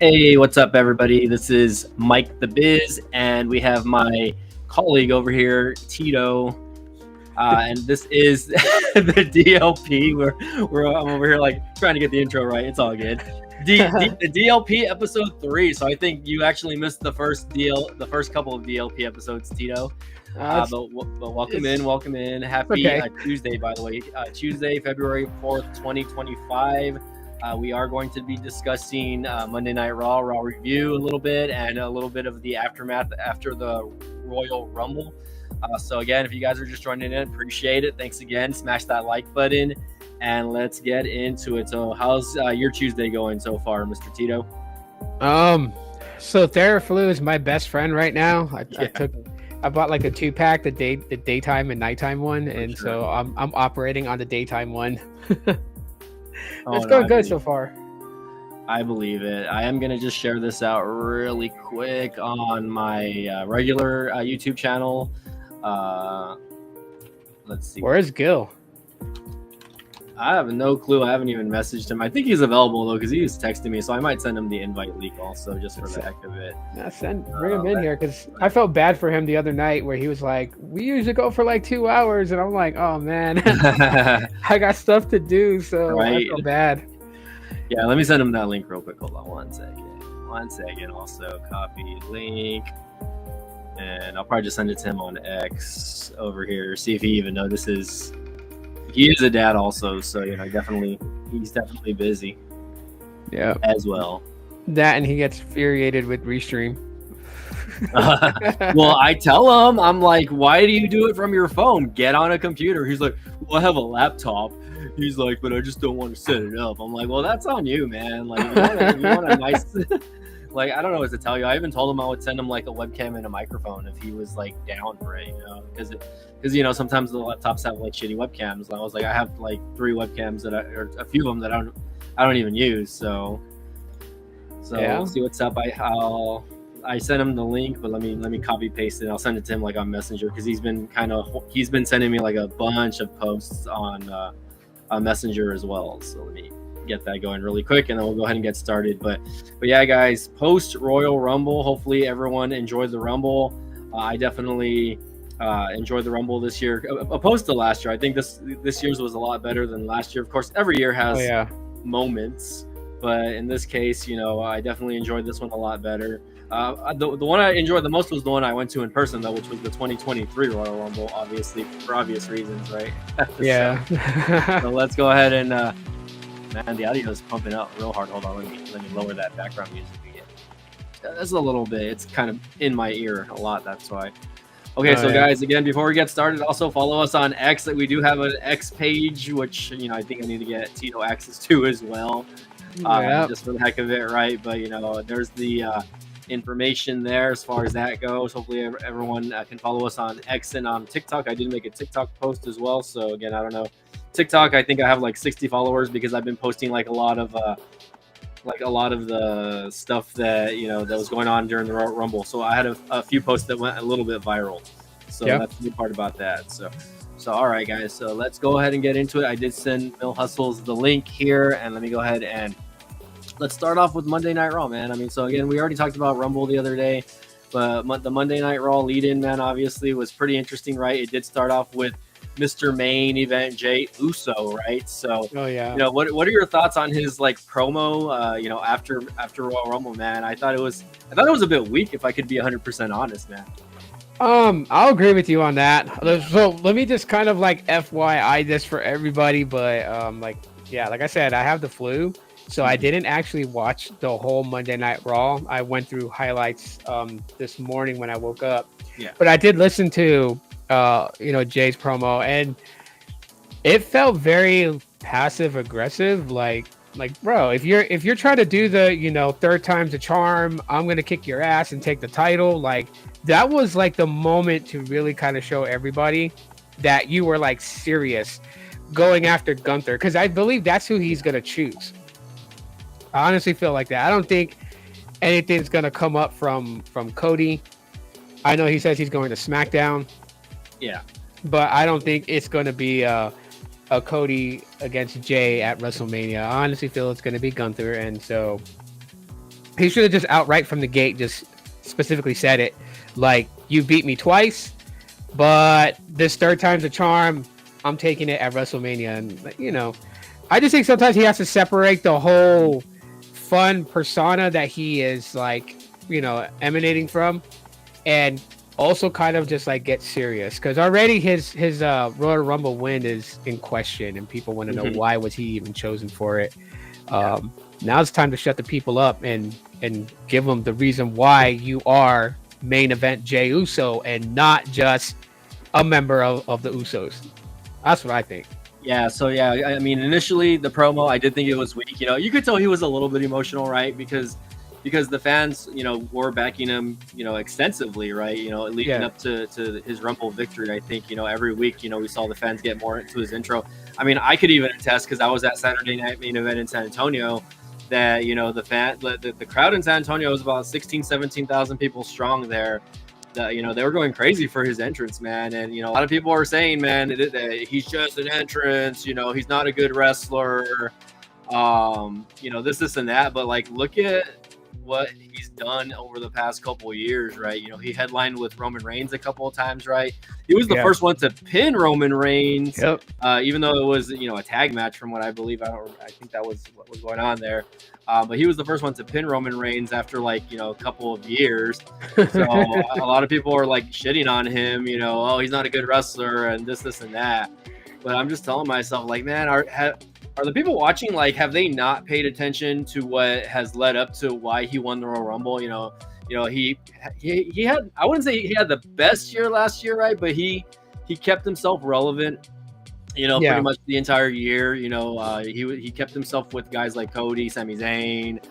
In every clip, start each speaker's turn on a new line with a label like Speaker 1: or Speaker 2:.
Speaker 1: Hey, what's up, everybody? This is Mike the Biz, and we have my colleague over here, Tito, and this is the DLP. I'm over here like trying to get the intro right. It's all good. The DLP episode 3. So I think you actually missed the first couple of DLP episodes, Tito. But welcome in. Happy Tuesday, by the way. Tuesday, February 4th, 2025. We are going to be discussing Monday Night Raw review a little bit, and a little bit of the aftermath after the Royal Rumble. So again, if you guys are just joining in, appreciate it. Thanks again. Smash that like button, and let's get into it. So how's your Tuesday going so far, Mr. Tito?
Speaker 2: So Theraflu is my best friend right now. I bought like a 2-pack, the daytime and nighttime one, and so I'm operating on the daytime one. It's going good so far.
Speaker 1: I believe it. I am going to just share this out really quick on my regular YouTube channel. Let's see.
Speaker 2: Where is Gil?
Speaker 1: I have no clue. I haven't even messaged him. I think he's available, though, because he was texting me, so I might send him the invite link also, just for the heck of it.
Speaker 2: Bring him in here, because I felt bad for him the other night where he was like, we usually go for like 2 hours, and I'm like, oh, man, I got stuff to do, so I feel bad.
Speaker 1: Yeah, let me send him that link real quick. Hold on one second. Also, copy link. And I'll probably just send it to him on X over here. See if he even notices. He is a dad also, so he's definitely busy.
Speaker 2: Yeah,
Speaker 1: as well.
Speaker 2: That, and he gets infuriated with Restream.
Speaker 1: Well, I tell him, I'm like, why do you do it from your phone? Get on a computer. He's like, well, I have a laptop. He's like, but I just don't want to set it up. I'm like, well, that's on you, man. Like, if you want a nice, like, I don't know what to tell you. I even told him I would send him like a webcam and a microphone if he was like down for it, because sometimes the laptops have like shitty webcams. And I was like, I have like 3 webcams or a few of them that I don't even use. So yeah. We'll see what's up. I sent him the link, but let me copy paste it. I'll send it to him like on Messenger, because he's been sending me like a bunch of posts on Messenger as well. So let me get that going really quick, and then we'll go ahead and get started. But yeah, guys, post Royal Rumble, hopefully everyone enjoyed the Rumble. I definitely enjoyed the Rumble this year, opposed to last year. I think this year's was a lot better than last year. Of course, every year has moments, but in this case, I definitely enjoyed this one a lot better. The one I enjoyed the most was the one I went to in person, though, which was the 2023 Royal Rumble, obviously, for obvious reasons, right?
Speaker 2: Yeah.
Speaker 1: So let's go ahead and, man, the audio is pumping up real hard. Hold on, let me lower that background music again. That's a little bit. It's kind of in my ear a lot, that's why. Okay, guys, again, before we get started, also follow us on X. We do have an X page, which, I think I need to get Tito access to as well. Just for the heck of it, right? But, there's the information there as far as that goes. Hopefully everyone can follow us on X and on TikTok. I did make a TikTok post as well. So again, I don't know. TikTok, I think I have like 60 followers because I've been posting like a lot of the stuff that that was going on during the Royal Rumble. So I had a few posts that went a little bit viral. So that's the good part about that. So all right, guys. So let's go ahead and get into it. I did send Mill Hustles the link here, and let me go ahead and let's start off with Monday Night Raw, man. I mean, so again, we already talked about Rumble the other day, but the Monday Night Raw lead-in, man, obviously was pretty interesting, right? It did start off with Mr. Main Event Jey Uso, right? So, what are your thoughts on his like promo? After Royal Rumble, man, I thought it was a bit weak, if I could be 100% honest, man.
Speaker 2: I'll agree with you on that. So let me just kind of like FYI this for everybody, but like I said, I have the flu. So I didn't actually watch the whole Monday Night Raw. I went through highlights this morning when I woke up. Yeah. But I did listen to Jay's promo, and it felt very passive aggressive. Like bro, if you're trying to do the third time's a charm, I'm gonna kick your ass and take the title. Like that was like the moment to really kind of show everybody that you were like serious going after Gunther, because I believe that's who he's gonna choose. I honestly feel like that. I don't think anything's gonna come up from Cody. I know he says he's going to SmackDown.
Speaker 1: Yeah.
Speaker 2: But I don't think it's going to be a Cody against Jay at WrestleMania. I honestly feel it's going to be Gunther, and so he should have just outright from the gate just specifically said it, like, you beat me twice, but this third time's a charm. I'm taking it at WrestleMania, and you know, I just think sometimes he has to separate the whole fun persona that he is like, you know, emanating from, and also kind of just like get serious, because already his Royal Rumble win is in question, and people want to know why was he even chosen for it. Now it's time to shut the people up and give them the reason why you are main event Jey Uso and not just a member of the Usos. That's what I think.
Speaker 1: Yeah, so yeah, I mean, initially the promo, I did think it was weak. You know, you could tell he was a little bit emotional, right? Because the fans, you know, were backing him, you know, extensively, right? You know, leading up to his Rumble victory. I think, you know, every week, you know, we saw the fans get more into his intro. I mean, I could even attest, because I was at Saturday Night Main Event in San Antonio, that, you know, the crowd in San Antonio was about 17,000 people strong there. You know, they were going crazy for his entrance, man. And, you know, a lot of people are saying, man, he's just an entrance, you know, he's not a good wrestler, you know, this and that. But, like, look at what he's done over the past couple of years, right? You know, he headlined with Roman Reigns a couple of times, right? He was the first one to pin Roman Reigns, even though it was, you know, a tag match from what I believe. I think that was what was going on there. But he was the first one to pin Roman Reigns after, like, you know, a couple of years. So a lot of people are like shitting on him, you know, oh, he's not a good wrestler and this and that. But I'm just telling myself, like, man, are the people watching, like, have they not paid attention to what has led up to why he won the Royal Rumble? You know, he had, I wouldn't say he had the best year last year, right? But he kept himself relevant, you know, pretty much the entire year. You know, he kept himself with guys like Cody, Sami Zayn,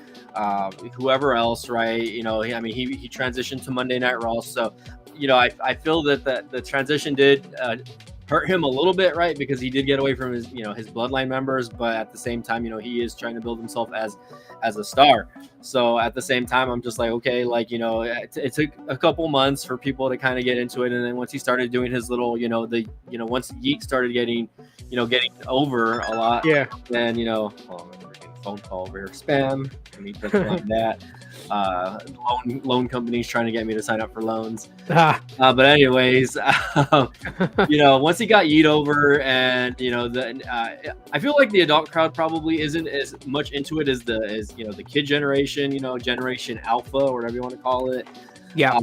Speaker 1: whoever else, right? You know, he transitioned to Monday Night Raw. So, you know, I feel that the transition did hurt him a little bit, right? Because he did get away from his, you know, his bloodline members, but at the same time, you know, he is trying to build himself as a star. So at the same time, I'm just like, okay, like, you know, it took a couple months for people to kind of get into it. And then once he started doing his little, you know, once Yeet started getting over a lot, then, you know, phone call over here, spam. Let me touch on that. Loan companies trying to get me to sign up for loans. But anyways, you know, once he got Yeet over, and, you know, I feel like the adult crowd probably isn't as much into it as you know, the kid generation, you know, Generation Alpha, or whatever you want to call it.
Speaker 2: Yeah.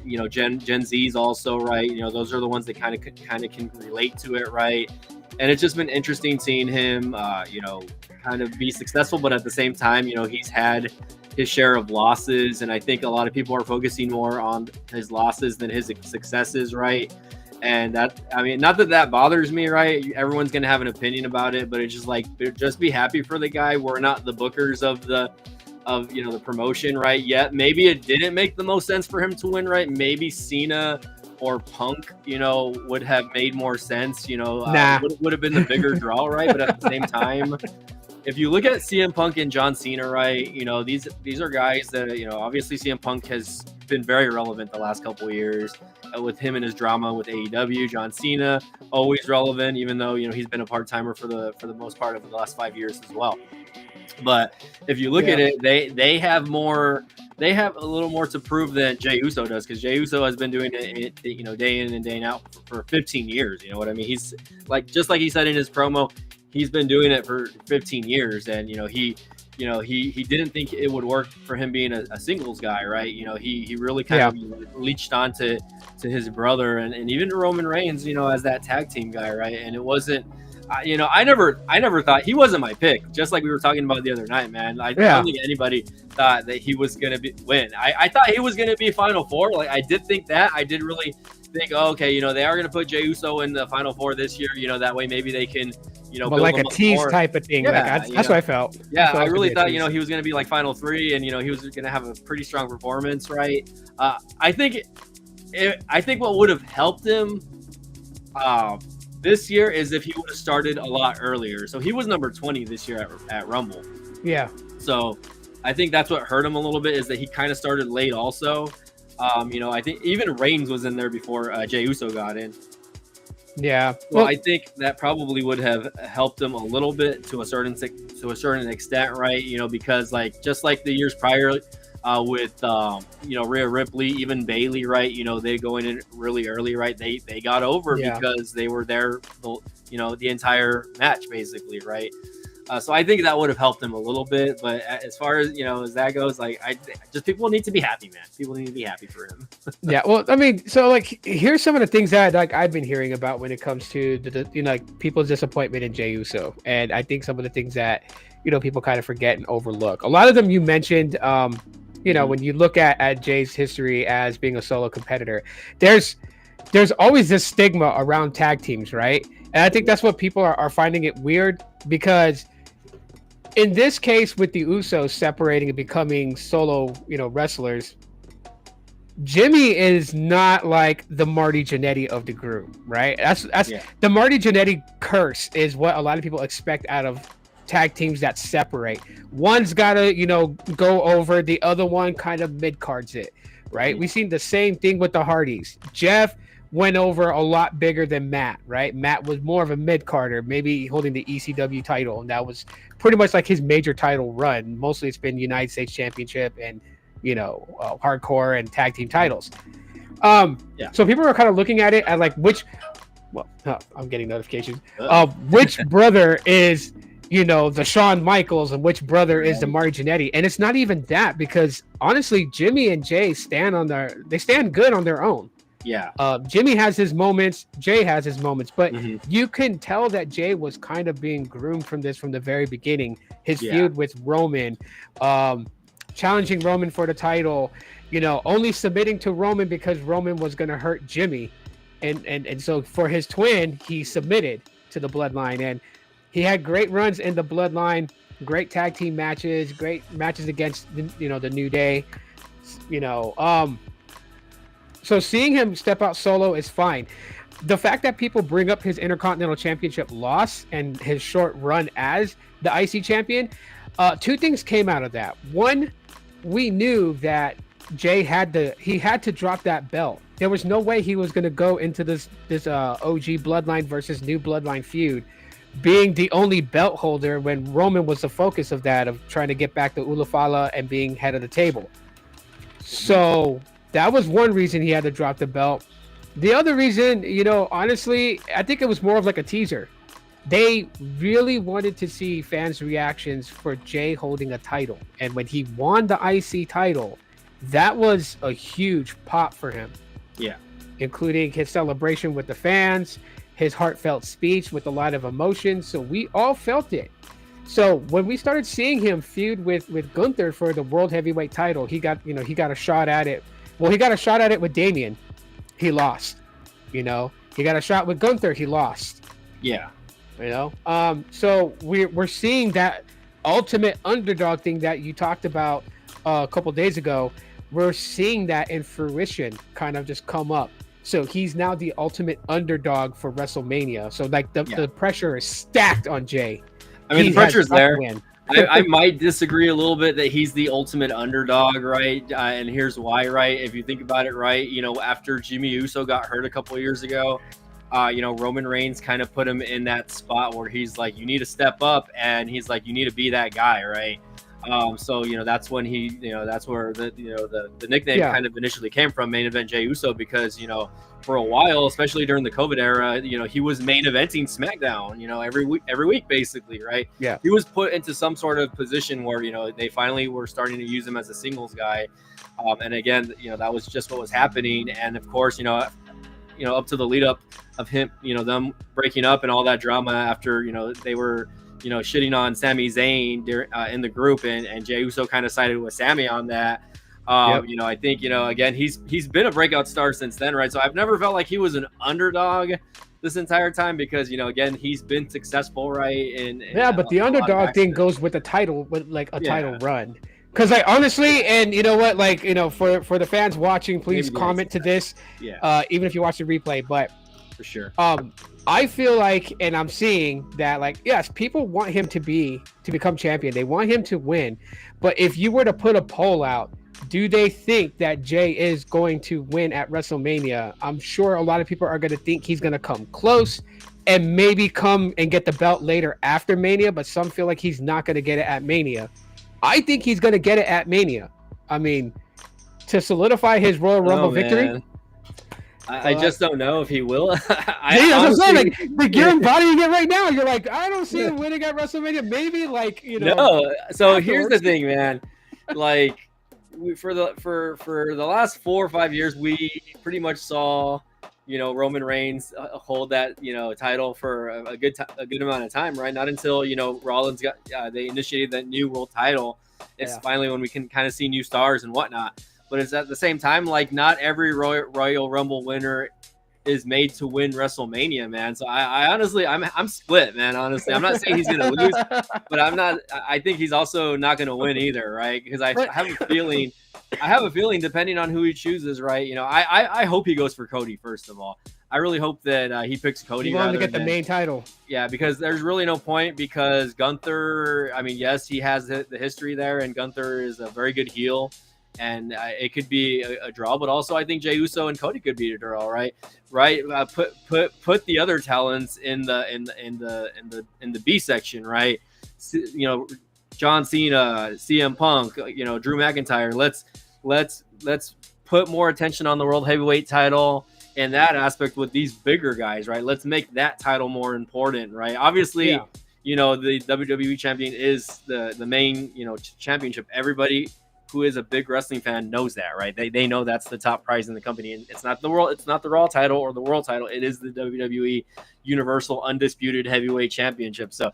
Speaker 1: You know, Gen Z's also, right? You know, those are the ones that kind of can relate to it, right? And it's just been interesting seeing him, you know, kind of be successful, but at the same time, you know, he's had his share of losses, and I think a lot of people are focusing more on his losses than his successes, right? And that, I mean, not that bothers me, right? Everyone's gonna have an opinion about it, but it's just like, just be happy for the guy. We're not the bookers of you know, the promotion, right? Yet maybe it didn't make the most sense for him to win, right? Maybe Cena or Punk, you know, would have made more sense, you know, would have been the bigger draw, right? But at the same time, if you look at CM Punk and John Cena, right, you know, these are guys that, you know, obviously CM Punk has been very relevant the last couple of years with him and his drama with AEW. John Cena, always relevant, even though, you know, he's been a part-timer for the most part of the last 5 years as well. But if you look at it, they have a little more to prove than Jey Uso does, because Jey Uso has been doing it, you know, day in and day out for 15 years. You know what I mean? He's like, just like he said in his promo, he's been doing it for 15 years, and you know, he didn't think it would work for him being a singles guy, right? You know, he really kind of leached on to his brother and even Roman Reigns, you know, as that tag team guy, right? And it wasn't, you know, I never thought he wasn't my pick. Just like we were talking about the other night, man. I don't think anybody thought that he was gonna win. I thought he was gonna be Final Four. Like, I did think that. I did really think, oh, okay, you know, they are gonna put Jey Uso in the Final Four this year. You know, that way maybe they can, you know,
Speaker 2: but like a tease more type of thing. Yeah, like, that's what I felt.
Speaker 1: Yeah, I really thought, you know, he was gonna be like Final Three, and you know, he was gonna have a pretty strong performance, right? I think what would have helped him this year is if he would have started a lot earlier. So he was number 20 this year at Rumble.
Speaker 2: Yeah.
Speaker 1: So I think that's what hurt him a little bit, is that he kind of started late also. You know, I think even Reigns was in there before Jey Uso got in.
Speaker 2: Yeah.
Speaker 1: Well, I think that probably would have helped him a little bit to a certain extent, right? You know, because like just like the years prior with you know, Rhea Ripley, even Bailey, right? You know, they going in really early, right? They got over because they were there, you know, the entire match basically, right? So I think that would have helped him a little bit, but as far as, you know, as that goes, like I just, people need to be happy, man. People need to be happy for him.
Speaker 2: Yeah, well, I mean, so like here's some of the things that like I've been hearing about when it comes to the you know, like people's disappointment in Jey Uso, and I think some of the things that, you know, people kind of forget and overlook. A lot of them you mentioned. You know, when you look at Jay's history as being a solo competitor, there's always this stigma around tag teams, right? And I think that's what people are finding it weird, because in this case with the Usos separating and becoming solo, you know, wrestlers, Jimmy is not like the Marty Jannetty of the group, right? That's the Marty Jannetty curse is what a lot of people expect out of tag teams that separate. One's gotta, you know, go over, the other one kind of mid-cards it, right? We've seen the same thing with the Hardys. Jeff went over a lot bigger than Matt, right? Matt was more of a mid-carder, maybe holding the ECW title, and that was pretty much like his major title run. Mostly it's been United States Championship and, you know, hardcore and tag team titles. So people are kind of looking at it at like which, well, I'm getting notifications. Which brother is, you know, the Shawn Michaels, and which brother is the Marty Jannetty? And it's not even that, because honestly, Jimmy and Jay stand good on their own.
Speaker 1: Yeah.
Speaker 2: Jimmy has his moments, Jay has his moments, but you can tell that Jay was kind of being groomed from the very beginning. His feud with Roman, challenging Roman for the title, you know, only submitting to Roman because Roman was going to hurt Jimmy. And so for his twin, he submitted to the Bloodline, and he had great runs in the Bloodline, great tag team matches, great matches against, you know, the New Day, you know, so seeing him step out solo is fine. The fact that people bring up his Intercontinental Championship loss and his short run as the IC champion, two things came out of that. One, we knew that Jay had to drop that belt. There was no way he was going to go into this OG Bloodline versus New Bloodline feud being the only belt holder when Roman was the focus of that, of trying to get back to Ulafala and being head of the table. So that was one reason he had to drop the belt. The other reason, you know, honestly, I think it was more of like a teaser. They really wanted to see fans' reactions for Jay holding a title. And when he won the IC title, that was a huge pop for him.
Speaker 1: Yeah.
Speaker 2: Including his celebration with the fans, his heartfelt speech with a lot of emotion. So we all felt it. So when we started seeing him feud with Gunther for the World Heavyweight title, he got a shot at it. Well, he got a shot at it with Damian. He lost. You know, he got a shot with Gunther. He lost.
Speaker 1: Yeah.
Speaker 2: You know, so we're seeing that ultimate underdog thing that you talked about a couple days ago. We're seeing that in fruition kind of just come up. So he's now the ultimate underdog for WrestleMania. So like the pressure is stacked on Jay.
Speaker 1: I mean, the pressure's there. I might disagree a little bit that he's the ultimate underdog, right? And here's why, right? If you think about it, right, you know, after Jimmy Uso got hurt a couple of years ago, you know, Roman Reigns kind of put him in that spot where he's like, you need to step up, and he's like, you need to be that guy, right? So, you know, that's when he, you know, that's where the nickname kind of initially came from, Main Event Jey Uso, because, you know, for a while, especially during the COVID era, you know, he was main eventing SmackDown, you know, every week basically, right?
Speaker 2: Yeah.
Speaker 1: He was put into some sort of position where, you know, they finally were starting to use him as a singles guy. And again, you know, that was just what was happening. And of course, you know, up to the lead up of him, you know, them breaking up and all that drama after, you know, they were, you know, shitting on Sami Zayn in the group, and Jey Uso kind of sided with Sami on that. You know, I think, you know, again, he's been a breakout star since then, right? So I've never felt like he was an underdog this entire time, because, you know, again, he's been successful, right?
Speaker 2: But the underdog thing goes with the title, with like a title run. Because like honestly, and you know what, like, you know, for the fans watching, please comment to this, even if you watch the replay. But
Speaker 1: for sure.
Speaker 2: I feel like, and I'm seeing that, like, yes, people want him to become champion. They want him to win. But if you were to put a poll out, do they think that Jay is going to win at WrestleMania? I'm sure a lot of people are going to think he's going to come close and maybe come and get the belt later after Mania, but some feel like he's not going to get it at Mania. I think he's going to get it at Mania. I mean, to solidify his Royal Rumble victory.
Speaker 1: I just don't know if he will.
Speaker 2: That's what I'm saying. Like you're embodying it right now. You're like, I don't see him winning at WrestleMania. Maybe, like, you know.
Speaker 1: No. So here's the thing, man. Like, for the last 4 or 5 years, we pretty much saw, you know, Roman Reigns hold that, you know, title for a good amount of time, right? Not until, you know, Rollins got they initiated that new world title. It's finally when we can kind of see new stars and whatnot. But it's at the same time, like, not every Royal Rumble winner is made to win WrestleMania, man. So I honestly, I'm split, man. Honestly, I'm not saying he's gonna lose, but I think he's also not gonna win either, right? Because I have a feeling, depending on who he chooses, right? You know, I hope he goes for Cody first of all. I really hope that he picks Cody.
Speaker 2: You want him to get the main title.
Speaker 1: Yeah, because there's really no point, because Gunther, I mean, yes, he has the history there, and Gunther is a very good heel. And it could be a draw, but also I think Jey Uso and Cody could be a draw, right? Put the other talents in the B section, right? You know, John Cena, CM Punk, you know, Drew McIntyre. Let's put more attention on the World Heavyweight title and that aspect with these bigger guys, right? Let's make that title more important, right? Obviously, you know, the WWE champion is the main, you know, championship. Everybody who is a big wrestling fan knows that, right? They know that's the top prize in the company, and it's not the Raw title or the world title. It is the WWE Universal Undisputed Heavyweight Championship. So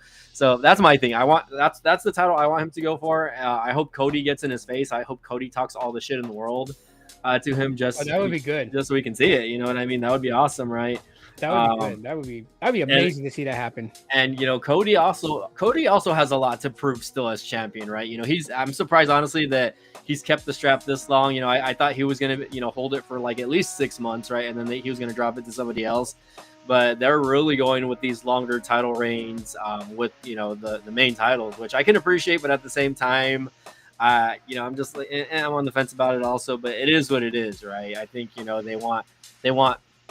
Speaker 1: that's my thing. That's the title I want him to go for. I hope Cody gets in his face. I hope Cody talks all the shit in the world to him.
Speaker 2: That would be good,
Speaker 1: just so we can see it. You know what I mean? That would be awesome, right?
Speaker 2: That would be good. That'd be amazing to see that happen.
Speaker 1: And you know, Cody also has a lot to prove still as champion, right? You know, I'm surprised honestly that he's kept the strap this long. You know, I thought he was gonna, you know, hold it for like at least 6 months, right? And then he was gonna drop it to somebody else. But they're really going with these longer title reigns with, you know, the main titles, which I can appreciate, but at the same time, you know, I'm just like, I'm on the fence about it also. But it is what it is, right? I think, you know, they want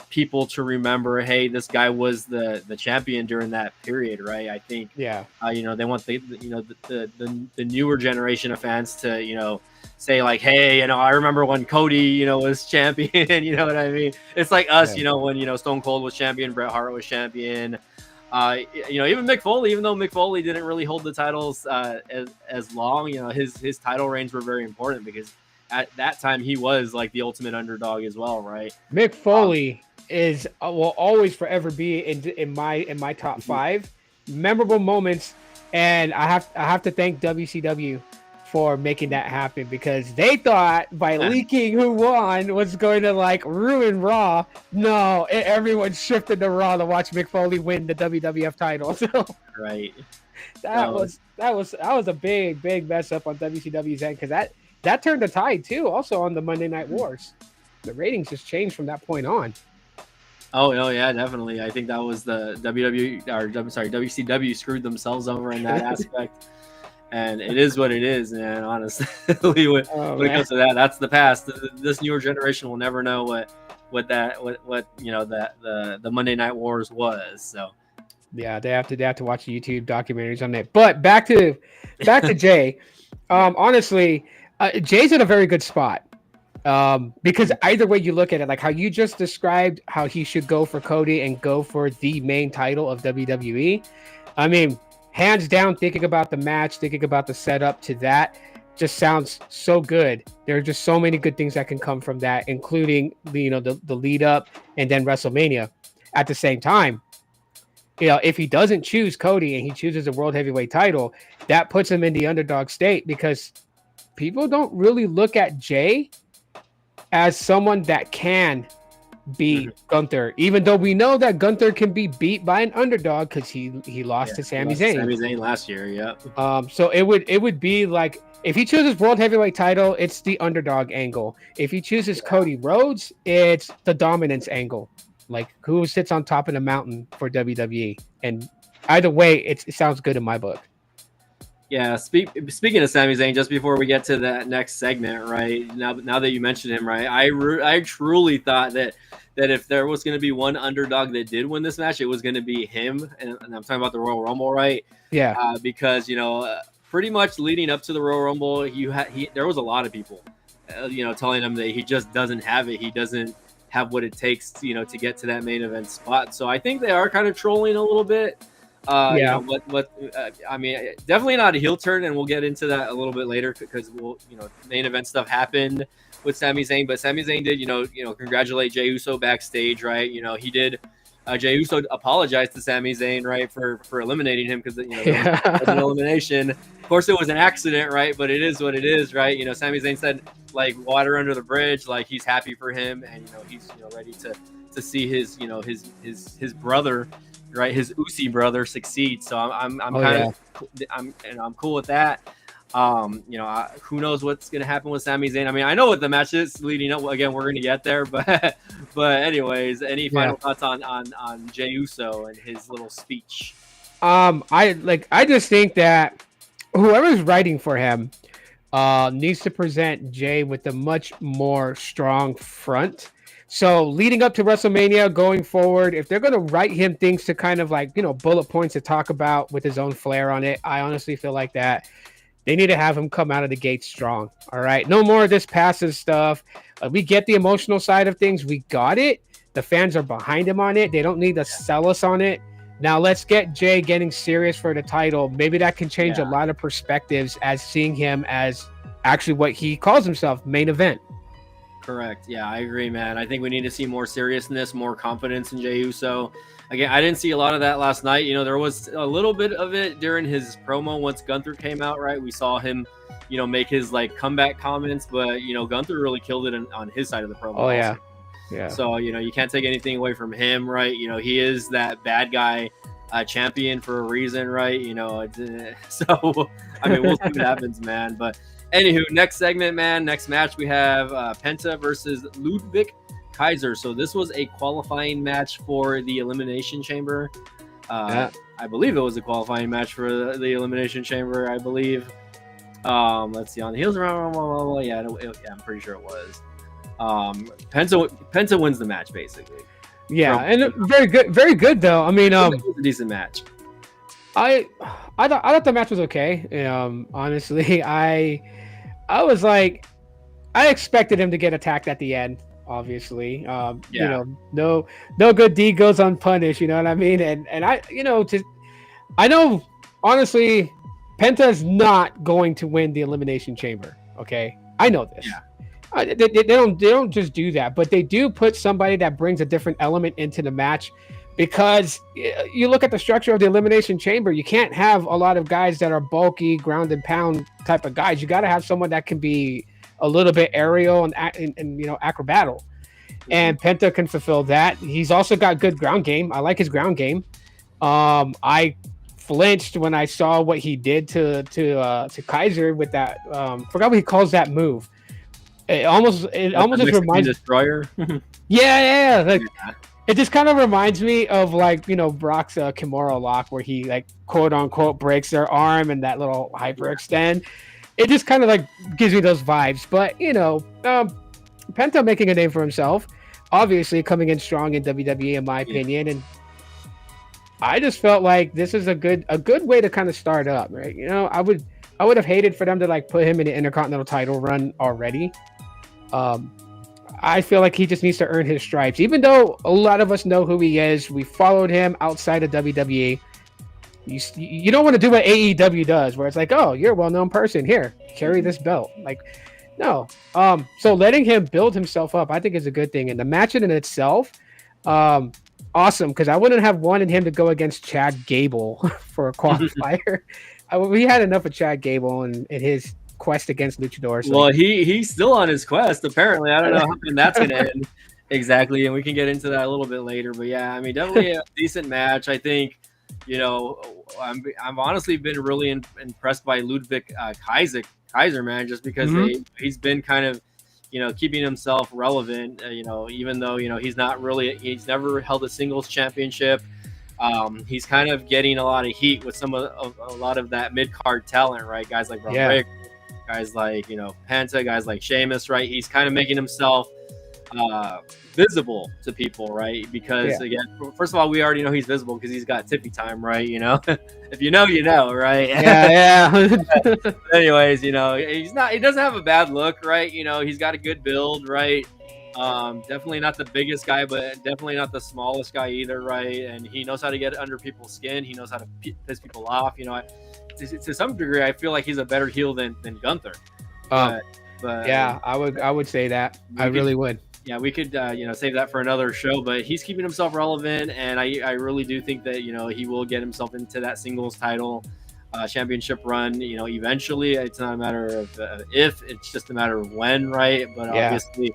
Speaker 1: people to remember, hey, this guy was the champion during that period, right? I think, you know, they want the newer generation of fans to, you know, say like, hey, you know, I remember when Cody, you know, was champion. You know what I mean? It's like us, you know, when, you know, Stone Cold was champion, Bret Hart was champion. You know, even Mick Foley, even though Mick Foley didn't really hold the titles as long, you know, his title reigns were very important because at that time he was like the ultimate underdog as well, right?
Speaker 2: Mick Foley will always forever be in my top 5 memorable moments, and I have to thank WCW for making that happen, because they thought by leaking who won was going to like ruin Raw. No, everyone shifted to Raw to watch Mick Foley win the WWF title. So
Speaker 1: right,
Speaker 2: that was a big mess up on WCW's end, because that turned the tide too. Also on the Monday Night Wars, the ratings just changed from that point on.
Speaker 1: Oh yeah, definitely. I think that was the WCW screwed themselves over in that aspect. And it is what it is, man. Honestly, when it comes to that, that's the past. This newer generation will never know what you know, that the Monday Night Wars was. So
Speaker 2: yeah, they have to watch the YouTube documentaries on it. But back to Jay. Honestly, Jay's in a very good spot. Because either way you look at it, like how you just described how he should go for Cody and go for the main title of WWE. I mean, hands down, thinking about the match, thinking about the setup to that just sounds so good. There are just so many good things that can come from that, including the lead up and then WrestleMania. At the same time, you know, if he doesn't choose Cody and he chooses a world heavyweight title, that puts him in the underdog state, because people don't really look at Jay as someone that can beat Gunther, even though we know that Gunther can be beat by an underdog because he lost to Sami Zayn.
Speaker 1: Sami Zayn last year, yeah.
Speaker 2: So it would be like, if he chooses world heavyweight title, it's the underdog angle. If he chooses Cody Rhodes, it's the dominance angle. Like, who sits on top of the mountain for WWE? And either way, it sounds good in my book.
Speaker 1: Yeah, speaking of Sami Zayn, just before we get to that next segment, right now that you mentioned him, right, I truly thought that if there was going to be one underdog that did win this match, it was going to be him, and I'm talking about the Royal Rumble, right?
Speaker 2: Yeah,
Speaker 1: because pretty much leading up to the Royal Rumble, there was a lot of people, telling him that he just doesn't have it, he doesn't have what it takes, to get to that main event spot. So I think they are kind of trolling a little bit.
Speaker 2: yeah.
Speaker 1: I mean, definitely not a heel turn, and we'll get into that a little bit later because main event stuff happened with Sami Zayn, but Sami Zayn did, congratulate Jey Uso backstage, right? He did. Jey Uso apologized to Sami Zayn, right, for eliminating him because there was an elimination. Of course, it was an accident, right? But it is what it is, right? Sami Zayn said like water under the bridge, like he's happy for him, and he's ready to see his his brother, right, his Usi brother succeed. So I'm cool with that. Who knows what's gonna happen with Sami Zayn? I mean, I know what the match is leading up. Again, we're gonna get there, but anyways, any final thoughts on Jey Uso and his little speech?
Speaker 2: I just think that whoever's writing for him needs to present Jay with a much more strong front. So leading up to WrestleMania, going forward, if they're going to write him things to kind of like, bullet points to talk about with his own flair on it, I honestly feel like that they need to have him come out of the gate strong. All right. No more of this passive stuff. We get the emotional side of things. We got it. The fans are behind him on it. They don't need to sell us on it. Now let's get Jay getting serious for the title. Maybe that can change a lot of perspectives as seeing him as actually what he calls himself, main event.
Speaker 1: Correct. Yeah, I agree, man. I think we need to see more seriousness, more confidence in Jey Uso. Again, I didn't see a lot of that last night. There was a little bit of it during his promo once Gunther came out, right? We saw him, make his like comeback comments, but Gunther really killed it on his side of the promo.
Speaker 2: Oh, yeah. Yeah.
Speaker 1: So, you can't take anything away from him, right? He is that bad guy champion for a reason, right? So, I mean, we'll see what happens, man. But anywho, next segment, man. Next match, we have Penta versus Ludwig Kaiser. So this was a qualifying match for the Elimination Chamber. I believe it was a qualifying match for the Elimination Chamber, I believe. Let's see, on the heels around. Yeah, I'm pretty sure it was. Penta wins the match, basically.
Speaker 2: Yeah, and very good though. I mean,
Speaker 1: it was a decent match.
Speaker 2: I thought the match was okay. Honestly, I was like, I expected him to get attacked at the end. Obviously, no good deed goes unpunished. You know what I mean? And I know honestly, Penta is not going to win the Elimination Chamber. Okay, I know this.
Speaker 1: Yeah.
Speaker 2: They don't just do that, but they do put somebody that brings a different element into the match, because you look at the structure of the Elimination Chamber, you can't have a lot of guys that are bulky, ground and pound type of guys. You got to have someone that can be a little bit aerial and acrobatal. And Penta can fulfill that. He's also got good ground game. I like his ground game. I flinched when I saw what he did to Kaiser with that. Forgot what he calls that move. It almost just reminds
Speaker 1: Destroyer.
Speaker 2: Yeah. Like, it just kind of reminds me of like Brock's Kimura lock, where he like quote unquote breaks their arm and that little hyperextend. It just kind of like gives me those vibes. But Penta making a name for himself, obviously coming in strong in WWE in my opinion, and I just felt like this is a good way to kind of start up, right? I would have hated for them to like put him in the Intercontinental title run already. I feel like he just needs to earn his stripes, even though a lot of us know who he is. We followed him outside of WWE. You don't want to do what AEW does, where it's like, oh, you're a well-known person, here, carry this belt. Like, no. So letting him build himself up, I think, is a good thing. And the match in itself, awesome, because I wouldn't have wanted him to go against Chad Gable for a qualifier. We had enough of Chad Gable and his quest against luchadors.
Speaker 1: So. Well, he's still on his quest, apparently. I don't know how that's going to end exactly, and we can get into that a little bit later. But yeah, I mean, definitely a decent match. I think, I've honestly been really impressed by Ludwig Kaiser, man, just because he's been kind of, keeping himself relevant. Even though he's never held a singles championship. He's kind of getting a lot of heat with a lot of that mid card talent, right? Guys like Braun Breaker, guys like Penta, guys like Sheamus, right? He's kind of making himself visible to people, right? Because again, first of all, we already know he's visible because he's got Tippy time, right? If you know, right?
Speaker 2: Yeah.
Speaker 1: Anyways, he doesn't have a bad look, right? He's got a good build, right? Definitely not the biggest guy, but definitely not the smallest guy either, right? And he knows how to get under people's skin. He knows how to piss people off. To some degree, I feel like he's a better heel than Gunther. But
Speaker 2: yeah, I would say that. I really would.
Speaker 1: Yeah, we could save that for another show, but he's keeping himself relevant, and I really do think that he will get himself into that singles title championship run. Eventually, it's not a matter of if, it's just a matter of when, right? But obviously,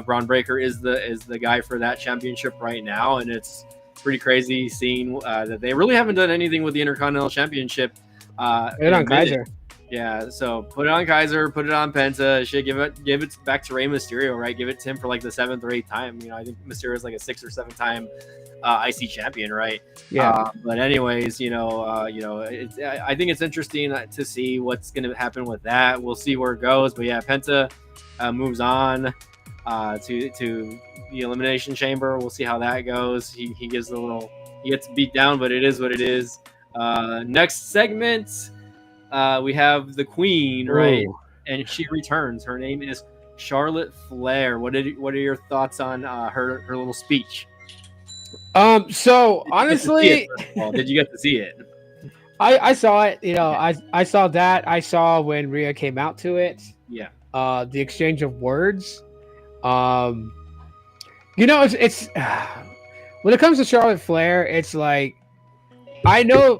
Speaker 1: Braun Breaker is the guy for that championship right now, and it's pretty crazy seeing that they really haven't done anything with the Intercontinental Championship.
Speaker 2: Put it on Kaiser.
Speaker 1: Yeah, so put it on Kaiser, put it on Penta. Shit, give it back to Rey Mysterio, right? Give it to him for like the 7th or 8th time. I think Mysterio is like a 6th or 7th time IC champion, right?
Speaker 2: Yeah.
Speaker 1: But anyways, I think it's interesting to see what's going to happen with that. We'll see where it goes. But yeah, Penta moves on to the Elimination Chamber. We'll see how that goes. He gets he gets beat down, but it is what it is. Next segment. We have the Queen, right?
Speaker 2: Ooh.
Speaker 1: And she returns. Her name is Charlotte Flair. What are your thoughts on her little speech?
Speaker 2: So honestly,
Speaker 1: did you get to see it?
Speaker 2: I saw it. I saw that. I saw when Rhea came out to it.
Speaker 1: Yeah.
Speaker 2: The exchange of words. It's when it comes to Charlotte Flair, it's like I know.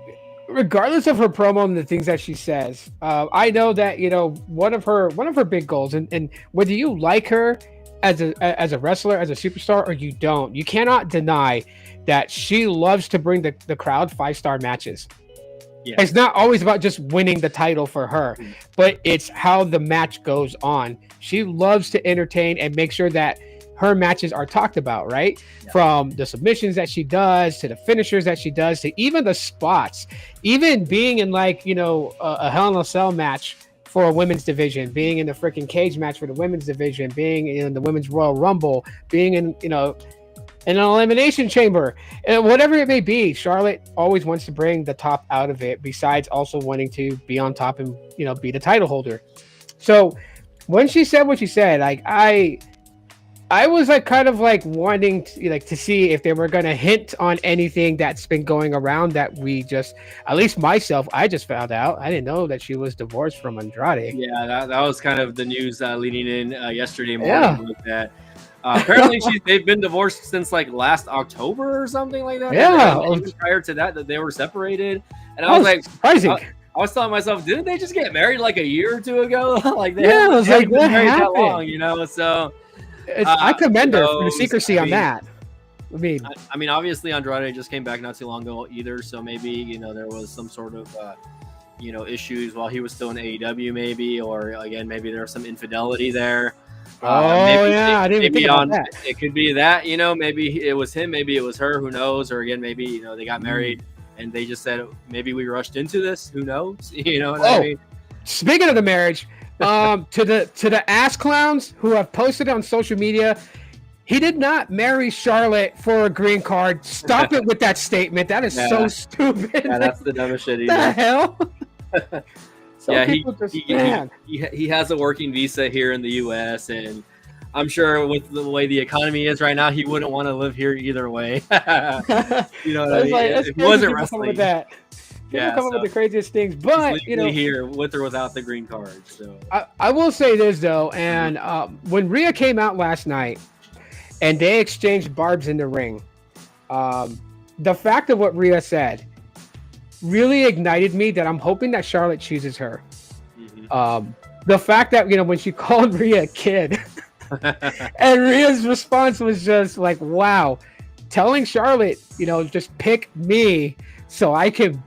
Speaker 2: Regardless of her promo and the things that she says, I know that one of her big goals, and whether you like her as a wrestler, as a superstar, or you don't, you cannot deny that she loves to bring the crowd 5-star matches. Yeah. It's not always about just winning the title for her, but it's how the match goes on. She loves to entertain and make sure that her matches are talked about, right? Yeah. From the submissions that she does to the finishers that she does to even the spots, even being in a Hell in a Cell match for a women's division, being in the freaking cage match for the women's division, being in the women's Royal Rumble, being in an Elimination Chamber, and whatever it may be. Charlotte always wants to bring the top out of it, besides also wanting to be on top and be the title holder. So when she said what she said, I was kind of wanting to see if they were going to hint on anything that's been going around that we just, at least myself, I just found out. I didn't know that she was divorced from Andrade.
Speaker 1: Yeah, that was kind of the news leading in yesterday morning with that. Apparently they've been divorced since last October or something like that.
Speaker 2: Yeah.
Speaker 1: Even prior to that they were separated. And I was like,
Speaker 2: surprising.
Speaker 1: I was telling myself, didn't they just get married a year or two ago?
Speaker 2: I was like, what happened? That
Speaker 1: long, so...
Speaker 2: I commend her for the secrecy on that.
Speaker 1: I mean, obviously Andrade just came back not too long ago either, so maybe there was some sort of issues while he was still in AEW, maybe, or again maybe there was some infidelity there.
Speaker 2: I didn't think about that.
Speaker 1: It could be that maybe it was him, maybe it was her, who knows, or again maybe they got married and they just said maybe we rushed into this, who knows? You know what I mean?
Speaker 2: Speaking of the marriage. To the ass clowns who have posted on social media, he did not marry Charlotte for a green card. Stop it with that statement. That is so stupid.
Speaker 1: Yeah, that's the dumbest shit.
Speaker 2: What the hell?
Speaker 1: He has a working visa here in the U.S. and I'm sure with the way the economy is right now, he wouldn't want to live here either way. You know what I mean? If he wasn't wrestling.
Speaker 2: With that. People come up with the craziest things, but
Speaker 1: here with or without the green card. So
Speaker 2: I will say this though, and when Rhea came out last night, and they exchanged barbs in the ring, the fact of what Rhea said really ignited me that I'm hoping that Charlotte chooses her. Mm-hmm. The fact that when she called Rhea a kid, and Rhea's response was just like, "Wow," telling Charlotte, just pick me so I can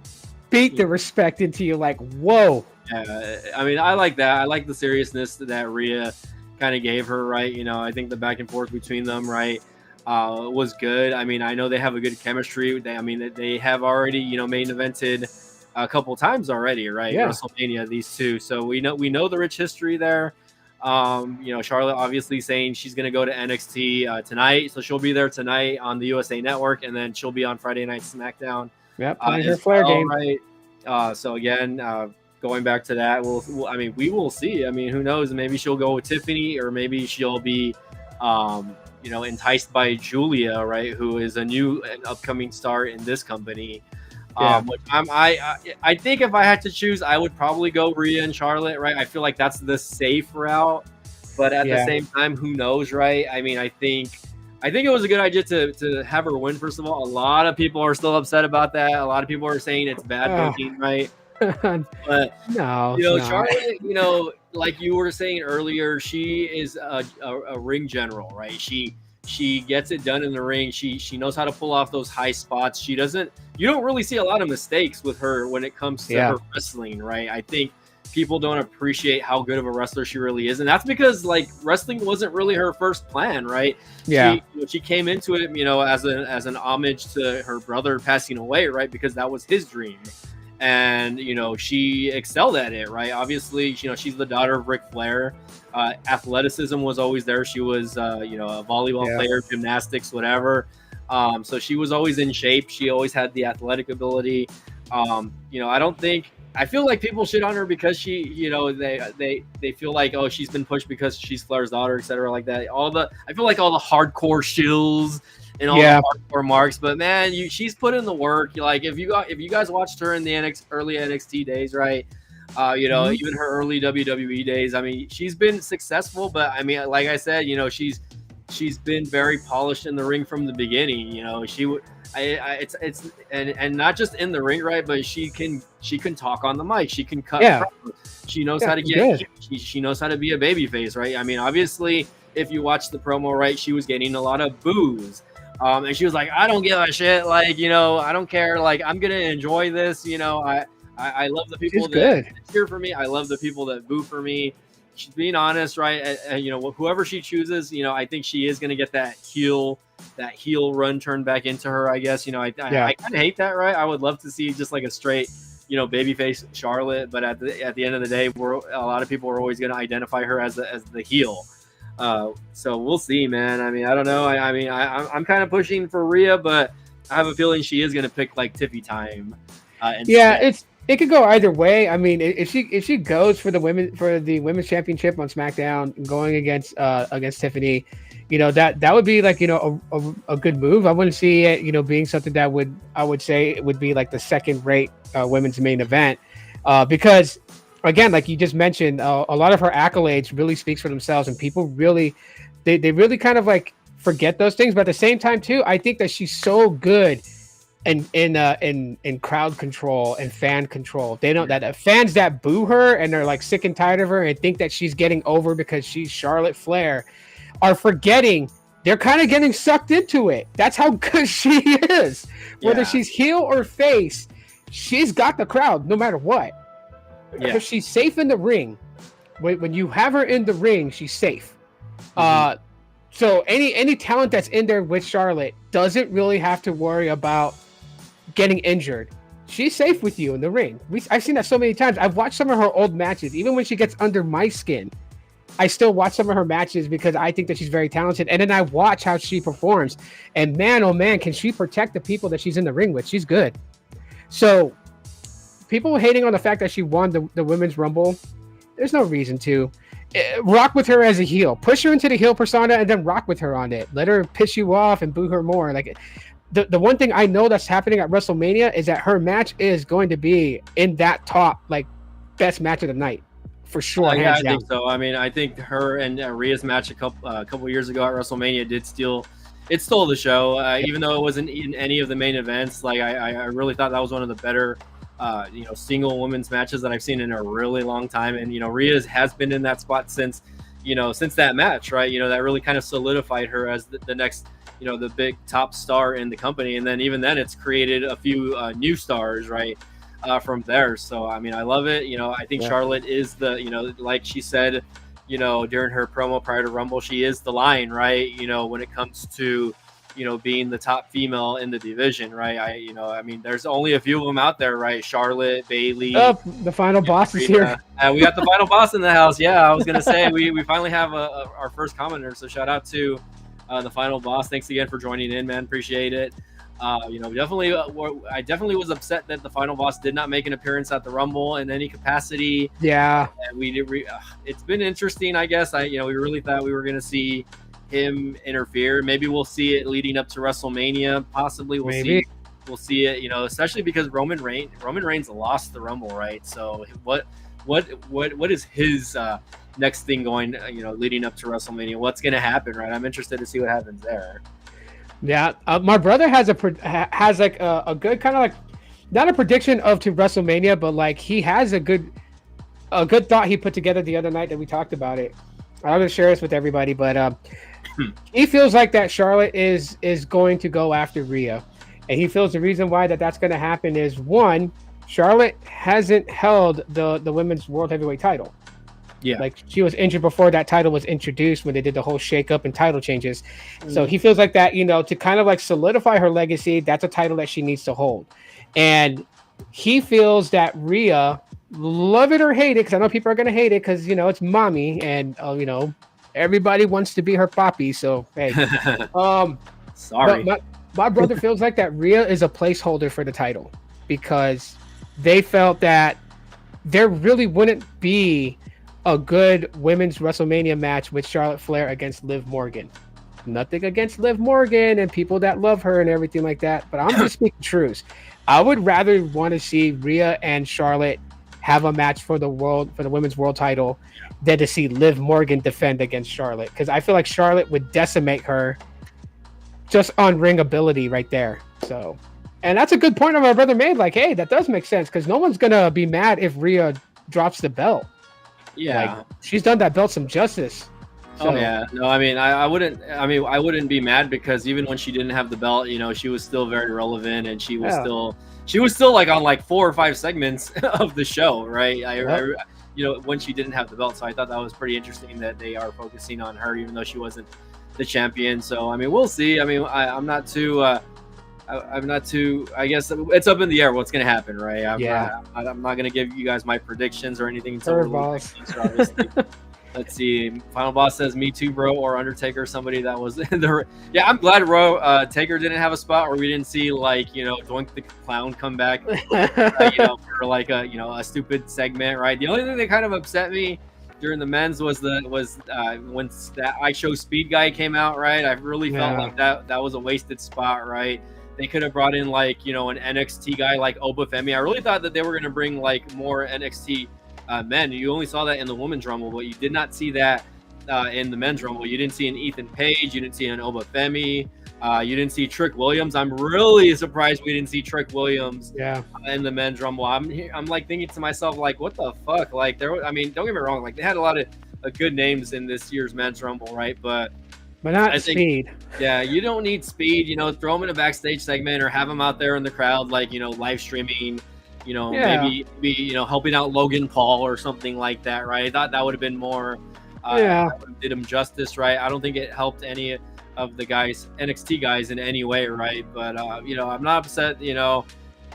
Speaker 2: beat the respect into you. Whoa.
Speaker 1: Yeah, I mean, I like that. I like the seriousness that Rhea kind of gave her, right? I think the back and forth between them, right, was good. I mean, I know they have a good chemistry. They have already, main evented a couple times already, right?
Speaker 2: Yeah.
Speaker 1: WrestleMania, these two. So we know the rich history there. Charlotte obviously saying she's going to go to NXT tonight, so she'll be there tonight on the USA Network, and then she'll be on Friday Night SmackDown.
Speaker 2: Yeah, playing her Flair game.
Speaker 1: Right. So again, going back to that, we will see. I mean, who knows? Maybe she'll go with Tiffany, or maybe she'll be, enticed by Julia, right? Who is an upcoming star in this company.
Speaker 2: Yeah.
Speaker 1: I think if I had to choose, I would probably go Rhea and Charlotte, right? I feel like that's the safe route, but at the same time, who knows, right? I mean, I think it was a good idea to have her win. First of all, a lot of people are still upset about that. A lot of people are saying it's bad booking, right? But Charlotte, like you were saying earlier, she is a ring general, right? She gets it done in the ring. She knows how to pull off those high spots. You don't really see a lot of mistakes with her when it comes to her wrestling, right? I think people don't appreciate how good of a wrestler she really is, and that's because like wrestling wasn't really her first plan, right?
Speaker 2: Yeah,
Speaker 1: she came into it, as an homage to her brother passing away, right? Because that was his dream, and she excelled at it, right? Obviously, she's the daughter of Ric Flair. Athleticism was always there. She was, a volleyball player, gymnastics, whatever. So she was always in shape. She always had the athletic ability. I feel like people shit on her because she, they feel like, oh, she's been pushed because she's Flair's daughter, etc. like that. I feel like all the hardcore shills and all the hardcore marks, but man, she's put in the work. Like if you guys watched her in the early NXT days, right? Even her early WWE days. I mean, she's been successful, but I mean, like I said, she's been very polished in the ring from the beginning. It's not just in the ring, right? But she can talk on the mic. She can cut.
Speaker 2: Yeah.
Speaker 1: She knows how to get. She knows how to be a baby face, right? I mean, obviously, if you watch the promo, right, she was getting a lot of boos. And she was like, I don't give a shit. Like, I don't care. Like, I'm going to enjoy this. I love the people that cheer for me. I love the people that boo for me. She's being honest, right? And whoever she chooses, I think she is going to get that heel run turned back into her, I guess. I kind of hate that, right? I would love to see just like a straight, babyface Charlotte, but at the end of the day, a lot of people are always going to identify her as the heel. So we'll see, man. I mean, I don't know. I'm kind of pushing for Rhea, but I have a feeling she is going to pick like Tiffy time.
Speaker 2: It could go either way. I mean, if she goes for the women's championship on SmackDown, going against Tiffany, that would be like a good move. I wouldn't see it being something that I would say it would be like the second rate women's main event, because again, like you just mentioned, a lot of her accolades really speaks for themselves, and people really they really kind of like forget those things. But at the same time too, I think that she's so good in crowd control and fan control. They don't that fans that boo her and they're like sick and tired of her and think that she's getting over because she's Charlotte Flair are forgetting they're kind of getting sucked into it. That's how good she is. Whether she's heel or face, she's got the crowd no matter what. Because she's safe in the ring. When you have her in the ring, she's safe. So any talent that's in there with Charlotte doesn't really have to worry about getting injured. She's safe with you in the ring. I've seen that so many times. I've watched some of her old matches. Even when she gets under my skin, I still watch some of her matches because I think that she's very talented. And then I watch how she performs. And man, oh man, can she protect the people that she's in the ring with. She's good. So people hating on the fact that she won the Women's Rumble, there's no reason to. Rock with her as a heel. Push her into the heel persona and then rock with her on it. Let her piss you off and boo her more. Like the one thing I know that's happening at WrestleMania is that her match is going to be in that top like best match of the night for sure.
Speaker 1: I think so. I mean, I think her and Rhea's match a couple years ago at WrestleMania stole the show. Even though it wasn't in any of the main events, like I really thought that was one of the better single women's matches that I've seen in a really long time. And, Rhea has been in that spot since that match, right? That really kind of solidified her as the next, the big top star in the company. And then even then it's created a few new stars, right? From there. So, I mean, I love it. I think Charlotte is like she said, you know, during her promo prior to Rumble, she is the Lion, right? You know, when it comes to, you know, being the top female in the division, right? I mean, there's only a few of them out there, right? Charlotte, Bailey.
Speaker 2: Oh, the final boss is here.
Speaker 1: We got the final boss in the house. Yeah, I was gonna say we finally have our first commenter. So shout out to the final boss. Thanks again for joining in, man. Appreciate it. You know, definitely, I definitely was upset that the final boss did not make an appearance at the Rumble in any capacity.
Speaker 2: Yeah,
Speaker 1: and we did. It's been interesting, I guess. We really thought we were gonna see him interfere. Maybe we'll see it leading up to WrestleMania. Possibly we'll see it. You know, especially because Roman Reigns lost the Rumble, right? So what is his next thing going? You know, leading up to WrestleMania, what's going to happen, right? I'm interested to see what happens there.
Speaker 2: Yeah, my brother has like a good kind of like, not a prediction of to WrestleMania, but like he has a good thought he put together the other night that we talked about it. I'm gonna share this with everybody, but he feels like that Charlotte is going to go after Rhea, and he feels the reason why that's going to happen is, one, Charlotte hasn't held the women's world heavyweight title.
Speaker 1: Yeah,
Speaker 2: like she was injured before that title was introduced when they did the whole shake-up and title changes. So he feels like that, you know, to kind of like solidify her legacy, that's a title that she needs to hold. And he feels that Rhea, love it or hate it, because I know people are going to hate it because, you know, it's mommy and, you know, everybody wants to be her poppy. So, hey,
Speaker 1: sorry.
Speaker 2: My brother feels like that Rhea is a placeholder for the title because they felt that there really wouldn't be a good women's WrestleMania match with Charlotte Flair against Liv Morgan. Nothing against Liv Morgan and people that love her and everything like that, but I'm just speaking truth. I would rather want to see Rhea and Charlotte have a match for the women's world title than to see Liv Morgan defend against Charlotte, because I feel like Charlotte would decimate her just on ring ability right there. So, and that's a good point my brother made. Like, hey, that does make sense because no one's gonna be mad if Rhea drops the belt.
Speaker 1: Yeah,
Speaker 2: like, she's done that belt some justice.
Speaker 1: So. Oh yeah, no, I mean, I wouldn't be mad because even when she didn't have the belt, you know, she was still very relevant and she was still like on like 4 or 5 segments of the show, right? You know, when she didn't have the belt, so I thought that was pretty interesting that they are focusing on her even though she wasn't the champion. So I mean, we'll see. I mean, I'm not too. I guess it's up in the air what's going to happen, right? I'm not going to give you guys my predictions or anything until obviously. Let's see. Final boss says, "Me too, bro," or Undertaker. Somebody that was in the. Yeah, I'm glad Taker didn't have a spot, or we didn't see like, you know, Doink the Clown come back, you know, for like a stupid segment, right? The only thing that kind of upset me during the men's was when that I Show Speed guy came out, right? I really felt like that was a wasted spot, right? They could have brought in like, you know, an NXT guy like Obafemi. I really thought that they were going to bring like more NXT men. You only saw that in the women's rumble, but you did not see that in the men's rumble. You didn't see an Ethan Page. You didn't see an Obafemi. You didn't see Trick Williams. I'm really surprised we didn't see Trick Williams in the men's rumble. I'm like thinking to myself, like, what the fuck? Like, I mean, don't get me wrong. Like, they had a lot of good names in this year's men's rumble, right? But
Speaker 2: not Speed.
Speaker 1: Yeah, you don't need Speed. You know, throw him in a backstage segment or have him out there in the crowd, like, you know, live streaming. You know, maybe you know, helping out Logan Paul or something like that, right? I thought that would have been more. Did him justice, right? I don't think it helped any of the guys, NXT guys, in any way, right? But you know, I'm not upset. You know,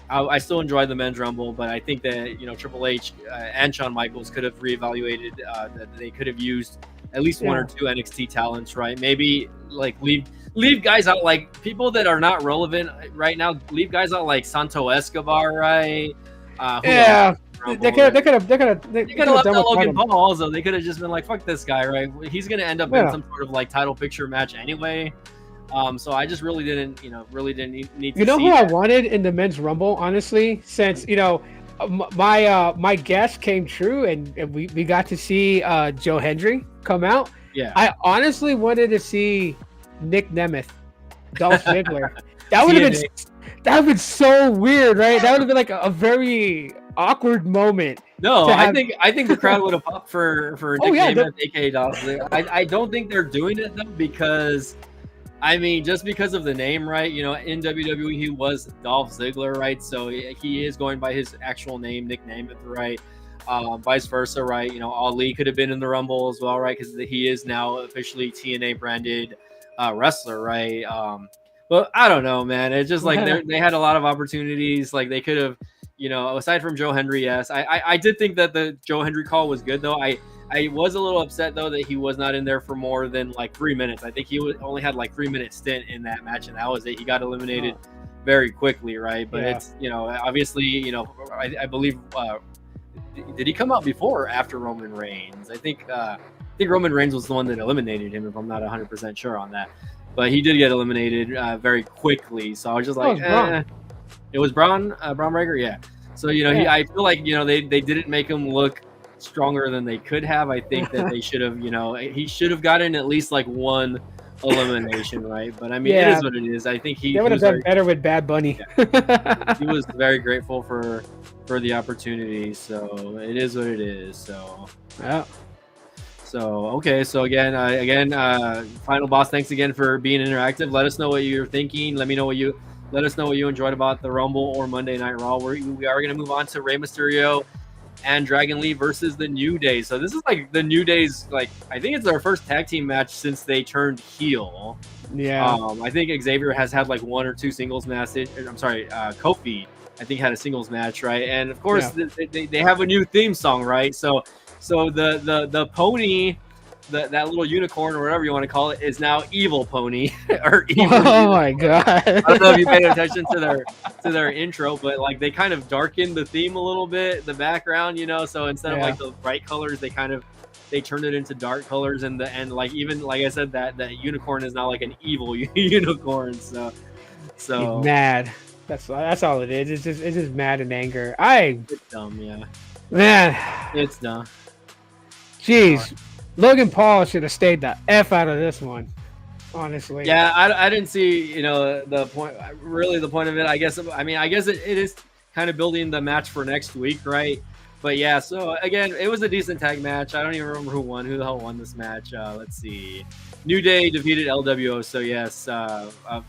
Speaker 1: I still enjoy the men's rumble, but I think that, you know, Triple H and Shawn Michaels could have reevaluated that they could have used at least 1 or 2 NXT talents, right? Maybe like leave guys out, like people that are not relevant right now. Leave guys out like Santo Escobar, right?
Speaker 2: They could have left
Speaker 1: out Logan Paul. Also, they could have just been like, "Fuck this guy," right? He's gonna end up in some sort of like title picture match anyway. So I just really didn't need to.
Speaker 2: You know who I wanted in the men's rumble, honestly, since, you know, my guess came true and we got to see Joe Hendry come out.
Speaker 1: Yeah,
Speaker 2: I honestly wanted to see Nick Nemeth, Dolph Ziggler. That would have been so weird, right? That would have been like a very awkward moment.
Speaker 1: No, I think the crowd would have popped for Nick Nemeth, aka Dolph Ziggler. I don't think they're doing it though because, I mean, just because of the name, right? You know, in WWE he was Dolph Ziggler, right? So he is going by his actual name, Nick Nemeth, right? vice versa, right? You know, Ali could have been in the Rumble as well, right? Because he is now officially TNA branded wrestler, right? But I don't know, man. It's just like they had a lot of opportunities. Like they could have, you know, aside from Joe Hendry, yes, I did think that the Joe Hendry call was good though. I was a little upset though that he was not in there for more than like 3 minutes. I think he only had like 3 minute stint in that match, and that was it. He got eliminated very quickly, right? But it's, you know, obviously, you know, I believe. Did he come out before or after Roman Reigns? I think Roman Reigns was the one that eliminated him, if I'm not 100% sure on that. But he did get eliminated very quickly. So I was just like, it was Braun Breaker, yeah. So, you know, I feel like, you know, they didn't make him look stronger than they could have. I think that they should have, you know, he should have gotten at least like one elimination, right? But I mean, it is what it is. I think
Speaker 2: they would have done better with Bad Bunny.
Speaker 1: Yeah. He was very grateful for the opportunity, so it is what it is. So
Speaker 2: yeah.
Speaker 1: So okay, so again, Final Boss, thanks again for being interactive. Let us know what you're thinking. Let us know what you enjoyed about the Rumble or Monday Night Raw. We are going to move on to Rey Mysterio and Dragon Lee versus the New Day. So this is like the New Day's, like, I think it's their first tag team match since they turned heel.
Speaker 2: Yeah.
Speaker 1: I think Xavier has had like 1 or 2 singles matches. I'm sorry, Kofi, I think, had a singles match, right? And of course, they have a new theme song, right? So the pony, that little unicorn or whatever you want to call it, is now Evil Pony or Evil.
Speaker 2: Oh my god!
Speaker 1: I don't know if you paid attention to their intro, but like they kind of darkened the theme a little bit, the background, you know. So instead of like the bright colors, they turned it into dark colors, and like even like I said, that unicorn is now like an evil unicorn. So
Speaker 2: he's mad. That's all it is. It's just mad and anger. It's
Speaker 1: dumb, yeah.
Speaker 2: Man,
Speaker 1: it's dumb.
Speaker 2: Jeez, Logan Paul should have stayed the F out of this one. Honestly.
Speaker 1: Yeah, I didn't see, you know, the point. Really, the point of it. I guess it is kind of building the match for next week, right? But yeah, so again, it was a decent tag match. I don't even remember who won. Who the hell won this match? Let's see. New Day defeated LWO. So yes,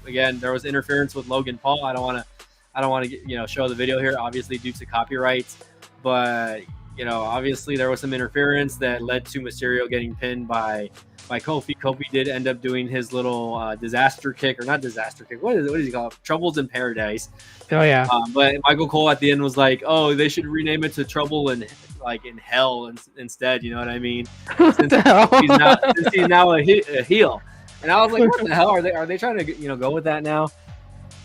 Speaker 1: again, there was interference with Logan Paul. I don't want to you know, show the video here, obviously due to copyrights, but you know, obviously there was some interference that led to Mysterio getting pinned by Kofi. Kofi did end up doing his little disaster kick, or not disaster kick. What does he call it? Troubles in Paradise.
Speaker 2: Oh yeah.
Speaker 1: But Michael Cole at the end was like, "Oh, they should rename it to Trouble in Hell instead." You know what I mean? Since he's now a heel, and I was like, "What the hell are they trying to, you know, go with that now?"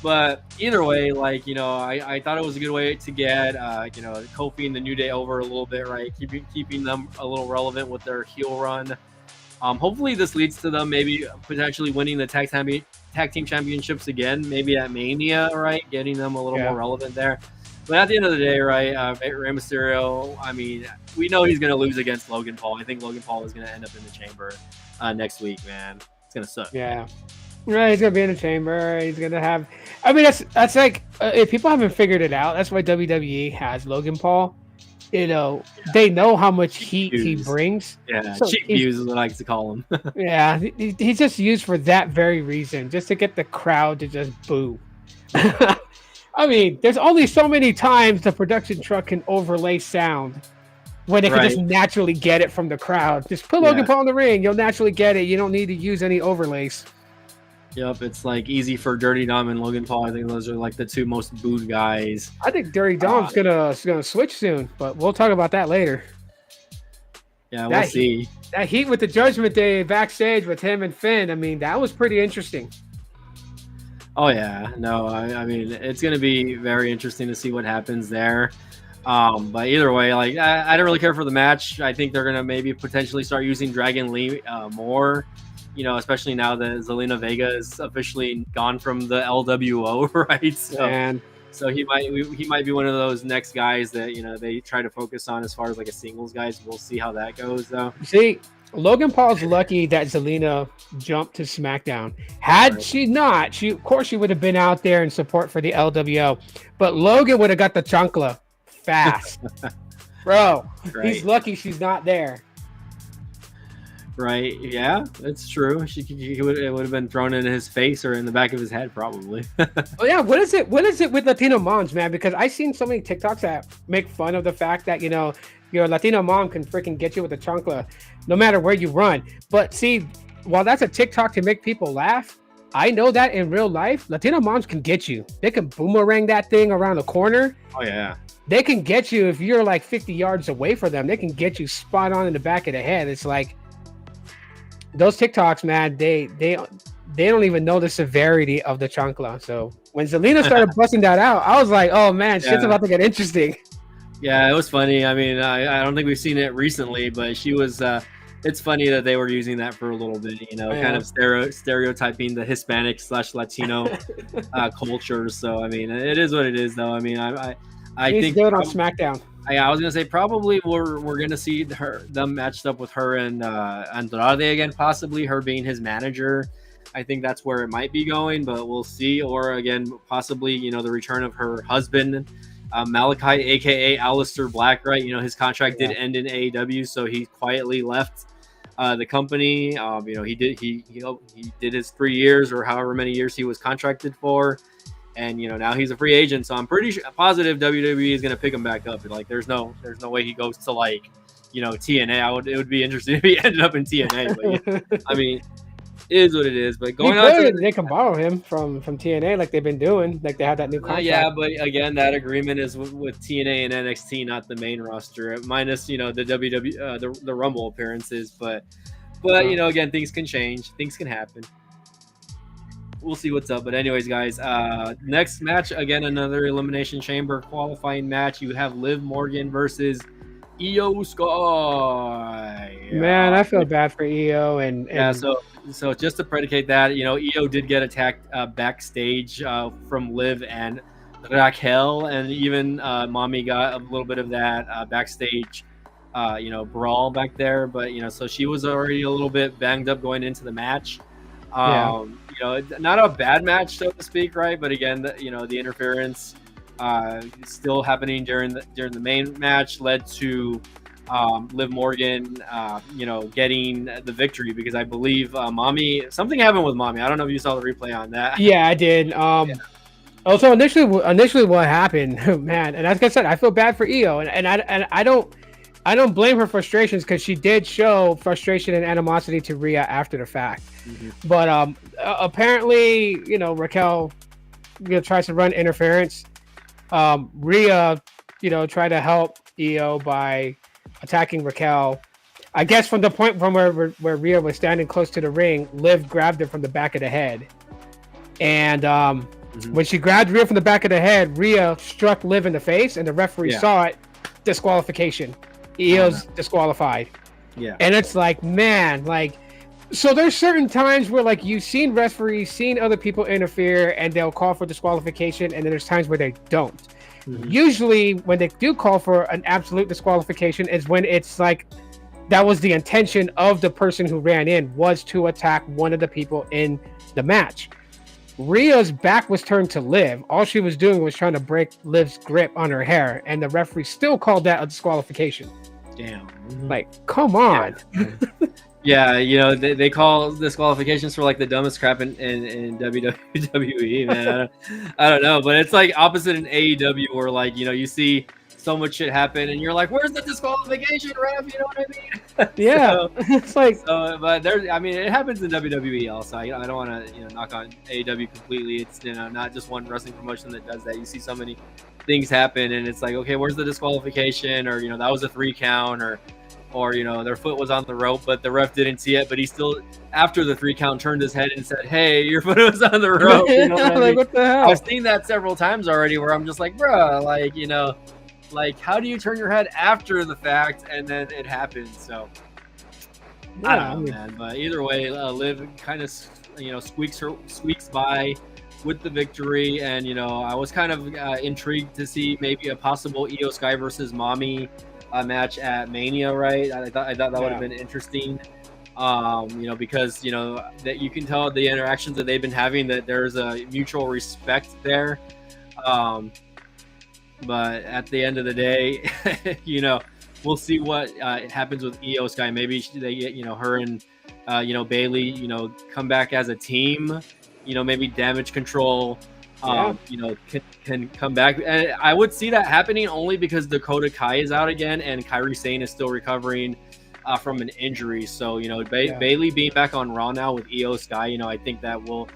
Speaker 1: But either way, like, you know, I thought it was a good way to get you know, Kofi and the New Day over a little bit, right? Keeping them a little relevant with their heel run. Hopefully this leads to them maybe potentially winning the tag team championships again, maybe at Mania, right? Getting them a little more relevant there. But at the end of the day, right, Rey Mysterio, I mean, we know he's going to lose against Logan Paul. I think Logan Paul is going to end up in the chamber next week, man. It's going to suck.
Speaker 2: Yeah. Right, he's going to be in the chamber. He's going to have... I mean, that's like... if people haven't figured it out, that's why WWE has Logan Paul. You know, they know how much heat he brings.
Speaker 1: Yeah, so cheap views is what I like to call him.
Speaker 2: Yeah, he's just used for that very reason, just to get the crowd to just boo. I mean, there's only so many times the production truck can overlay sound when they can just naturally get it from the crowd. Just put Logan Paul in the ring, you'll naturally get it. You don't need to use any overlays.
Speaker 1: Yep, it's like easy for Dirty Dom and Logan Paul. I think those are like the 2 most booed guys.
Speaker 2: I think Dirty Dom's gonna switch soon, but we'll talk about that later.
Speaker 1: Yeah, we'll see.
Speaker 2: That heat with the Judgment Day backstage with him and Finn, I mean, that was pretty interesting.
Speaker 1: Oh yeah, no, I mean, it's gonna be very interesting to see what happens there. But either way, like I don't really care for the match. I think they're gonna maybe potentially start using Dragon Lee more. You know, especially now that Zelina Vega is officially gone from the LWO, right? So he might be one of those next guys that, you know, they try to focus on as far as like a singles guys. We'll see how that goes, though.
Speaker 2: See, Logan Paul's lucky that Zelina jumped to SmackDown. Had she not, she would have been out there in support for the LWO. But Logan would have got the chancla fast, bro. He's lucky she's not there.
Speaker 1: Right? Yeah, that's true. It would have been thrown in his face or in the back of his head, probably.
Speaker 2: Oh yeah, what is it with Latino moms, man? Because I've seen so many TikToks that make fun of the fact that, you know, your Latino mom can freaking get you with a chancla no matter where you run. But see, while that's a TikTok to make people laugh, I know that in real life, Latino moms can get you. They can boomerang that thing around the corner.
Speaker 1: Oh yeah.
Speaker 2: They can get you if you're like 50 yards away from them. They can get you spot on in the back of the head. It's like those TikToks, man. They don't even know the severity of the chancla. So when Zelina started busting that out, I was like, oh man, shit's about to get interesting.
Speaker 1: Yeah, it was funny. I mean, I don't think we've seen it recently, but she was. It's funny that they were using that for a little bit, kind of stereotyping the Hispanic/Latino cultures. So I mean, it is what it is, though. I mean, I think
Speaker 2: do it on SmackDown.
Speaker 1: I was gonna say probably we're gonna see them matched up with her and Andrade again, possibly her being his manager. I think that's where it might be going, but we'll see. Or again, possibly the return of her husband, Malachi, aka Aleister Black. Right, his contract did end in AEW, so he quietly left the company. He did his 3 years or however many years he was contracted for. And now he's a free agent, so I'm pretty positive WWE is going to pick him back up. Like, there's no way he goes to TNA. It would be interesting if he ended up in TNA. But I mean, it is what it is. But going on,
Speaker 2: they can borrow him from TNA like they've been doing. Like they have that new contract.
Speaker 1: Yeah, but again, that agreement is with TNA and NXT, not the main roster, minus the WWE the Rumble appearances. But again, things can change, things can happen. We'll see what's up. But anyways, guys, next match, again, another Elimination Chamber qualifying match. You have Liv Morgan versus Io Sky.
Speaker 2: Man, I feel bad for Io. And
Speaker 1: yeah, so just to predicate that, Io did get attacked backstage from Liv and Raquel, and even Mommy got a little bit of that backstage brawl back there. But so she was already a little bit banged up going into the match. Not a bad match, so to speak, right? But again, the interference still happening during the main match led to Liv Morgan, getting the victory, because I believe something happened with Mommy. I don't know if you saw the replay on that.
Speaker 2: Yeah, I did. Also, initially, what happened, man, and like I said, I feel bad for Io, and I don't blame her frustrations, because she did show frustration and animosity to Rhea after the fact. Mm-hmm. But apparently, Raquel tries to run interference. Rhea, tried to help Io by attacking Raquel. I guess from the point from where Rhea was standing close to the ring, Liv grabbed her from the back of the head. And when she grabbed Rhea from the back of the head, Rhea struck Liv in the face, and the referee saw it. Disqualification. Io's disqualified. Yeah. And it's like, man, so there's certain times where you've seen referees, seen other people interfere, and they'll call for disqualification, and then there's times where they don't. Mm-hmm. Usually when they do call for an absolute disqualification is when it's that was the intention of the person who ran in, was to attack one of the people in the match. Rhea's back was turned to Liv. All she was doing was trying to break Liv's grip on her hair, and the referee still called that a disqualification.
Speaker 1: Damn.
Speaker 2: Come on.
Speaker 1: Yeah, they call disqualifications for the dumbest crap in WWE, man. I don't know, but it's opposite in AEW, where you see so much shit happen, and you're like, "Where's the disqualification, ref?" You know what I mean?
Speaker 2: Yeah, it's
Speaker 1: but it happens in WWE also. I don't want to knock on AEW completely. It's not just one wrestling promotion that does that. You see so many things happen, and it's okay, where's the disqualification? Or that was a 3 count, or their foot was on the rope, but the ref didn't see it, but he still, after the 3 count, turned his head and said, "Hey, your foot was on the rope." You know what I mean? What the hell? I've seen that several times already, where I'm just like, bruh, how do you turn your head after the fact and then it happens? So I don't know, man. But either way, Liv kind of squeaks by with the victory, and I was kind of intrigued to see maybe a possible Io Sky versus Mommy match at Mania, right? I thought that would have been interesting. Because that you can tell the interactions that they've been having, that there's a mutual respect there. But at the end of the day, we'll see what happens with Io Sky. Maybe they get her and Bailey come back as a team. Maybe Damage Control
Speaker 2: Yeah.
Speaker 1: you know, can come back. And I would see that happening only because Dakota Kai is out again and Kairi Sane is still recovering from an injury. So, you know, Bailey being back on Raw now with Io Sky, you know, I think that will,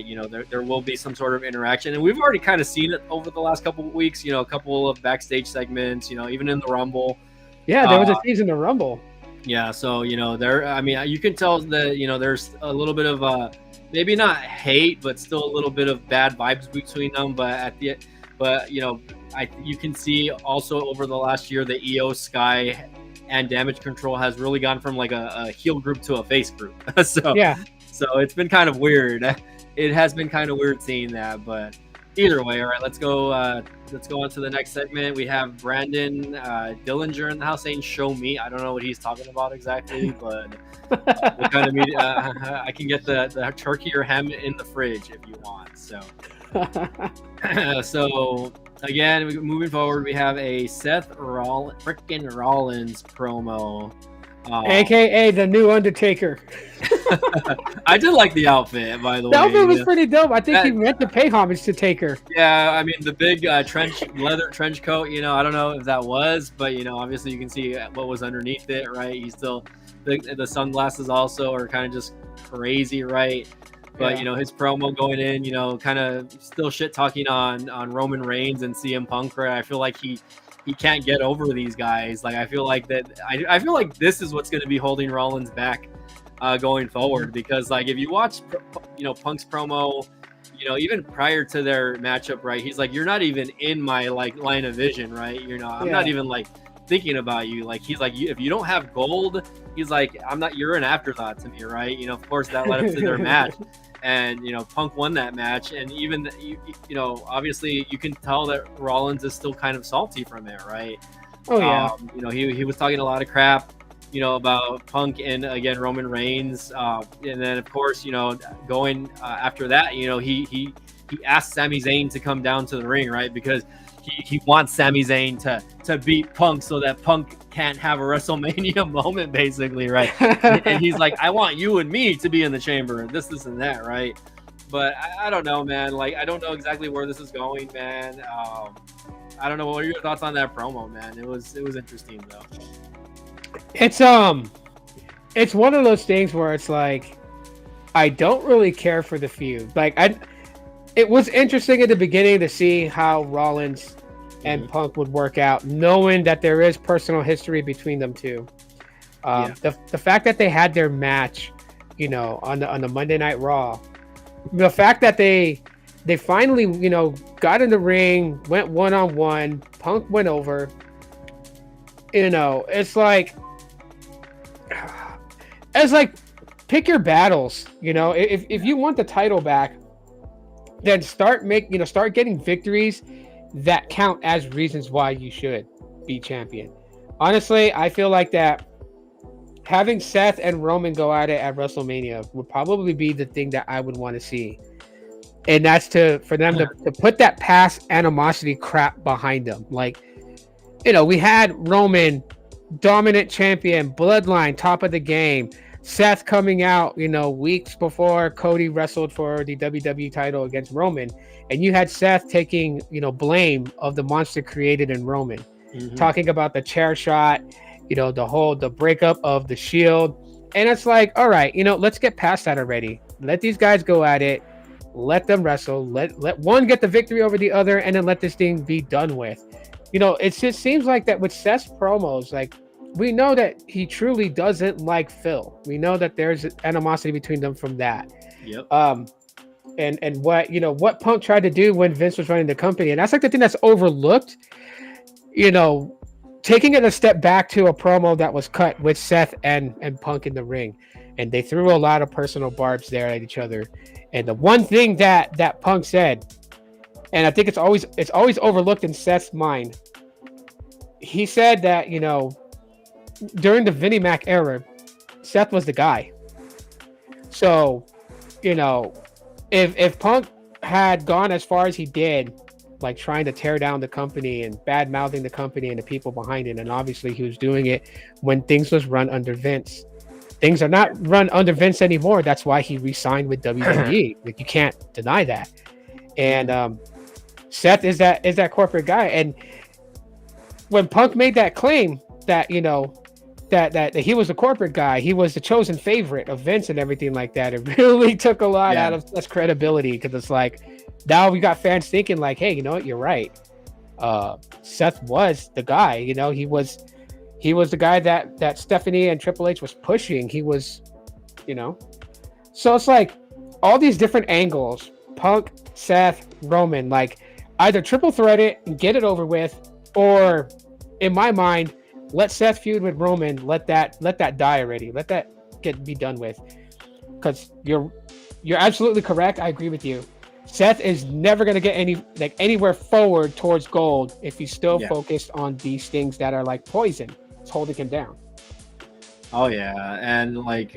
Speaker 1: you know, there will be some sort of interaction. And we've already kind of seen it over the last couple of weeks, you know, a couple of backstage segments, you know, even in the Rumble.
Speaker 2: Yeah, there was a season to Rumble.
Speaker 1: Yeah, so, you know, I mean, you can tell that, you know, there's a little bit of maybe not hate, but still a little bit of bad vibes between them. But you know, you can see also over the last year, the Io Sky and Damage Control has really gone from like a heel group to a face group. So it's been kind of weird. It has been kind of weird seeing that, but either way, all right, let's go on to the next segment. We have Brandon Dillinger in the house saying "Show me." I don't know what he's talking about exactly, but what kind of media? I can get the turkey or ham in the fridge if you want. So, so again, moving forward, we have a Seth Rollins promo.
Speaker 2: AKA the new Undertaker.
Speaker 1: I did like the outfit, by the way.
Speaker 2: The outfit was pretty dope. I think he meant to pay homage to Taker.
Speaker 1: Yeah, I mean, the big leather trench coat, you know, I don't know if that was, but, you know, obviously you can see what was underneath it, right? He's still, the sunglasses also are kind of just crazy, right? But, you know, his promo going in, you know, kind of still shit talking on Roman Reigns and CM Punk, right? I feel like he can't get over these guys. Like, I feel like this is what's going to be holding Rollins back going forward, because like if you watch, you know, Punk's promo, you know, even prior to their matchup, right, he's like, you're not even in my like line of vision, right? You know, I'm not even like thinking about you. Like, he's like, if you don't have gold, he's like, you're an afterthought to me, right? You know, of course that led up to their match. And, you know, Punk won that match. And even, you know, obviously you can tell that Rollins is still kind of salty from it, right?
Speaker 2: Oh, yeah.
Speaker 1: You know, he was talking a lot of crap, you know, about Punk and, again, Roman Reigns. And then, of course, you know, going after that, you know, he asked Sami Zayn to come down to the ring, right? Because he wants Sami Zayn to beat Punk so that Punk can't have a WrestleMania moment, basically, right? And he's like, I want you and me to be in the chamber and this and that, right? But I don't know, man. Like, I don't know exactly where this is going, man. I don't know. What are your thoughts on that promo, man? It was interesting, though.
Speaker 2: It's one of those things where it's like, I don't really care for the feud. Like, it was interesting at the beginning to see how Rollins and Punk would work out, knowing that there is personal history between them two. The fact that they had their match, you know, on the Monday Night Raw, the fact that they finally, you know, got in the ring, went one-on-one, Punk went over. You know, it's like pick your battles. You know, if you want the title back, then start getting victories that count as reasons why you should be champion. Honestly, I feel like that having Seth and Roman go at it at WrestleMania would probably be the thing that I would want to see. And that's for them to put that past animosity crap behind them. Like, you know, we had Roman, dominant champion, bloodline, top of the game. Seth coming out, you know, weeks before Cody wrestled for the WWE title against Roman. And you had Seth taking, you know, blame of the monster created in Roman. Talking about the chair shot, you know, the breakup of the Shield. And it's like, all right, you know, let's get past that already. Let these guys go at it. Let them wrestle. Let one get the victory over the other, and then let this thing be done with. You know, it just seems like that with Seth's promos, like, we know that he truly doesn't like Phil. We know that there's animosity between them from that.
Speaker 1: Yep.
Speaker 2: And what Punk tried to do when Vince was running the company, and that's like the thing that's overlooked. You know, taking it a step back to a promo that was cut with Seth and Punk in the ring, and they threw a lot of personal barbs there at each other. And the one thing that Punk said, and I think it's always overlooked in Seth's mind, he said that, you know, during the Vinnie Mac era, Seth was the guy. So, you know, if Punk had gone as far as he did, like trying to tear down the company and bad mouthing the company and the people behind it, and obviously he was doing it when things was run under Vince. Things are not run under Vince anymore. That's why he re-signed with WWE. Like, you can't deny that. and Seth is that corporate guy. And when Punk made that claim that that he was a corporate guy, he was the chosen favorite of Vince and everything like that, it really took a lot out of Seth's credibility, because it's like now we got fans thinking like, hey, you know what, you're right. Seth was the guy. He was the guy that Stephanie and Triple H was pushing. He was, so it's like all these different angles: Punk, Seth, Roman, like either triple threat it and get it over with, or in my mind, let Seth feud with Roman. Let that die already. Let that be done with. Because you're absolutely correct. I agree with you. Seth is never going to get anywhere forward towards gold if he's still focused on these things that are like poison. It's holding him down.
Speaker 1: Oh yeah, and like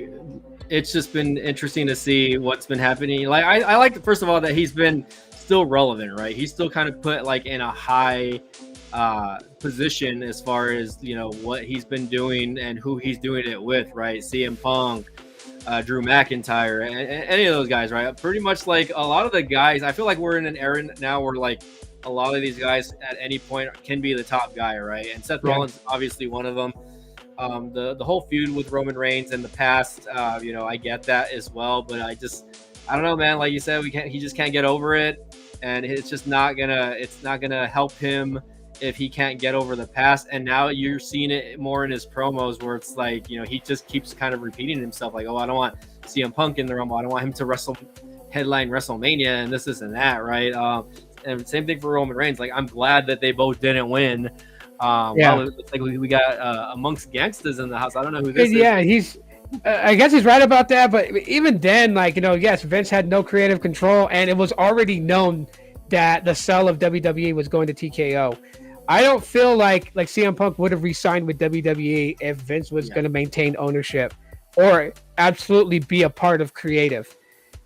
Speaker 1: it's just been interesting to see what's been happening. Like I like, first of all, that he's been still relevant, right? He's still kind of put like in a high position as far as what he's been doing and who he's doing it with, right? CM Punk, Drew McIntyre, and any of those guys, right? Pretty much like a lot of the guys, I feel like we're in an era now where like a lot of these guys at any point can be the top guy, right? And Seth Rollins obviously one of them. The whole feud with Roman Reigns in the past, I get that as well, but I don't know, man. Like you said, he just can't get over it, and it's not gonna help him if he can't get over the past. And now you're seeing it more in his promos where it's like, he just keeps kind of repeating himself, like, oh, I don't want CM Punk in the Rumble, I don't want him to headline WrestleMania and this and that, right? And same thing for Roman Reigns. Like, I'm glad that they both didn't win. Well, it looks like we got amongst gangsters in the house. I don't know who this is.
Speaker 2: Yeah, he's I guess he's right about that, but even then, like, yes, Vince had no creative control, and it was already known that the sell of WWE was going to TKO. I don't feel like CM Punk would have re-signed with WWE if Vince was going to maintain ownership or absolutely be a part of creative,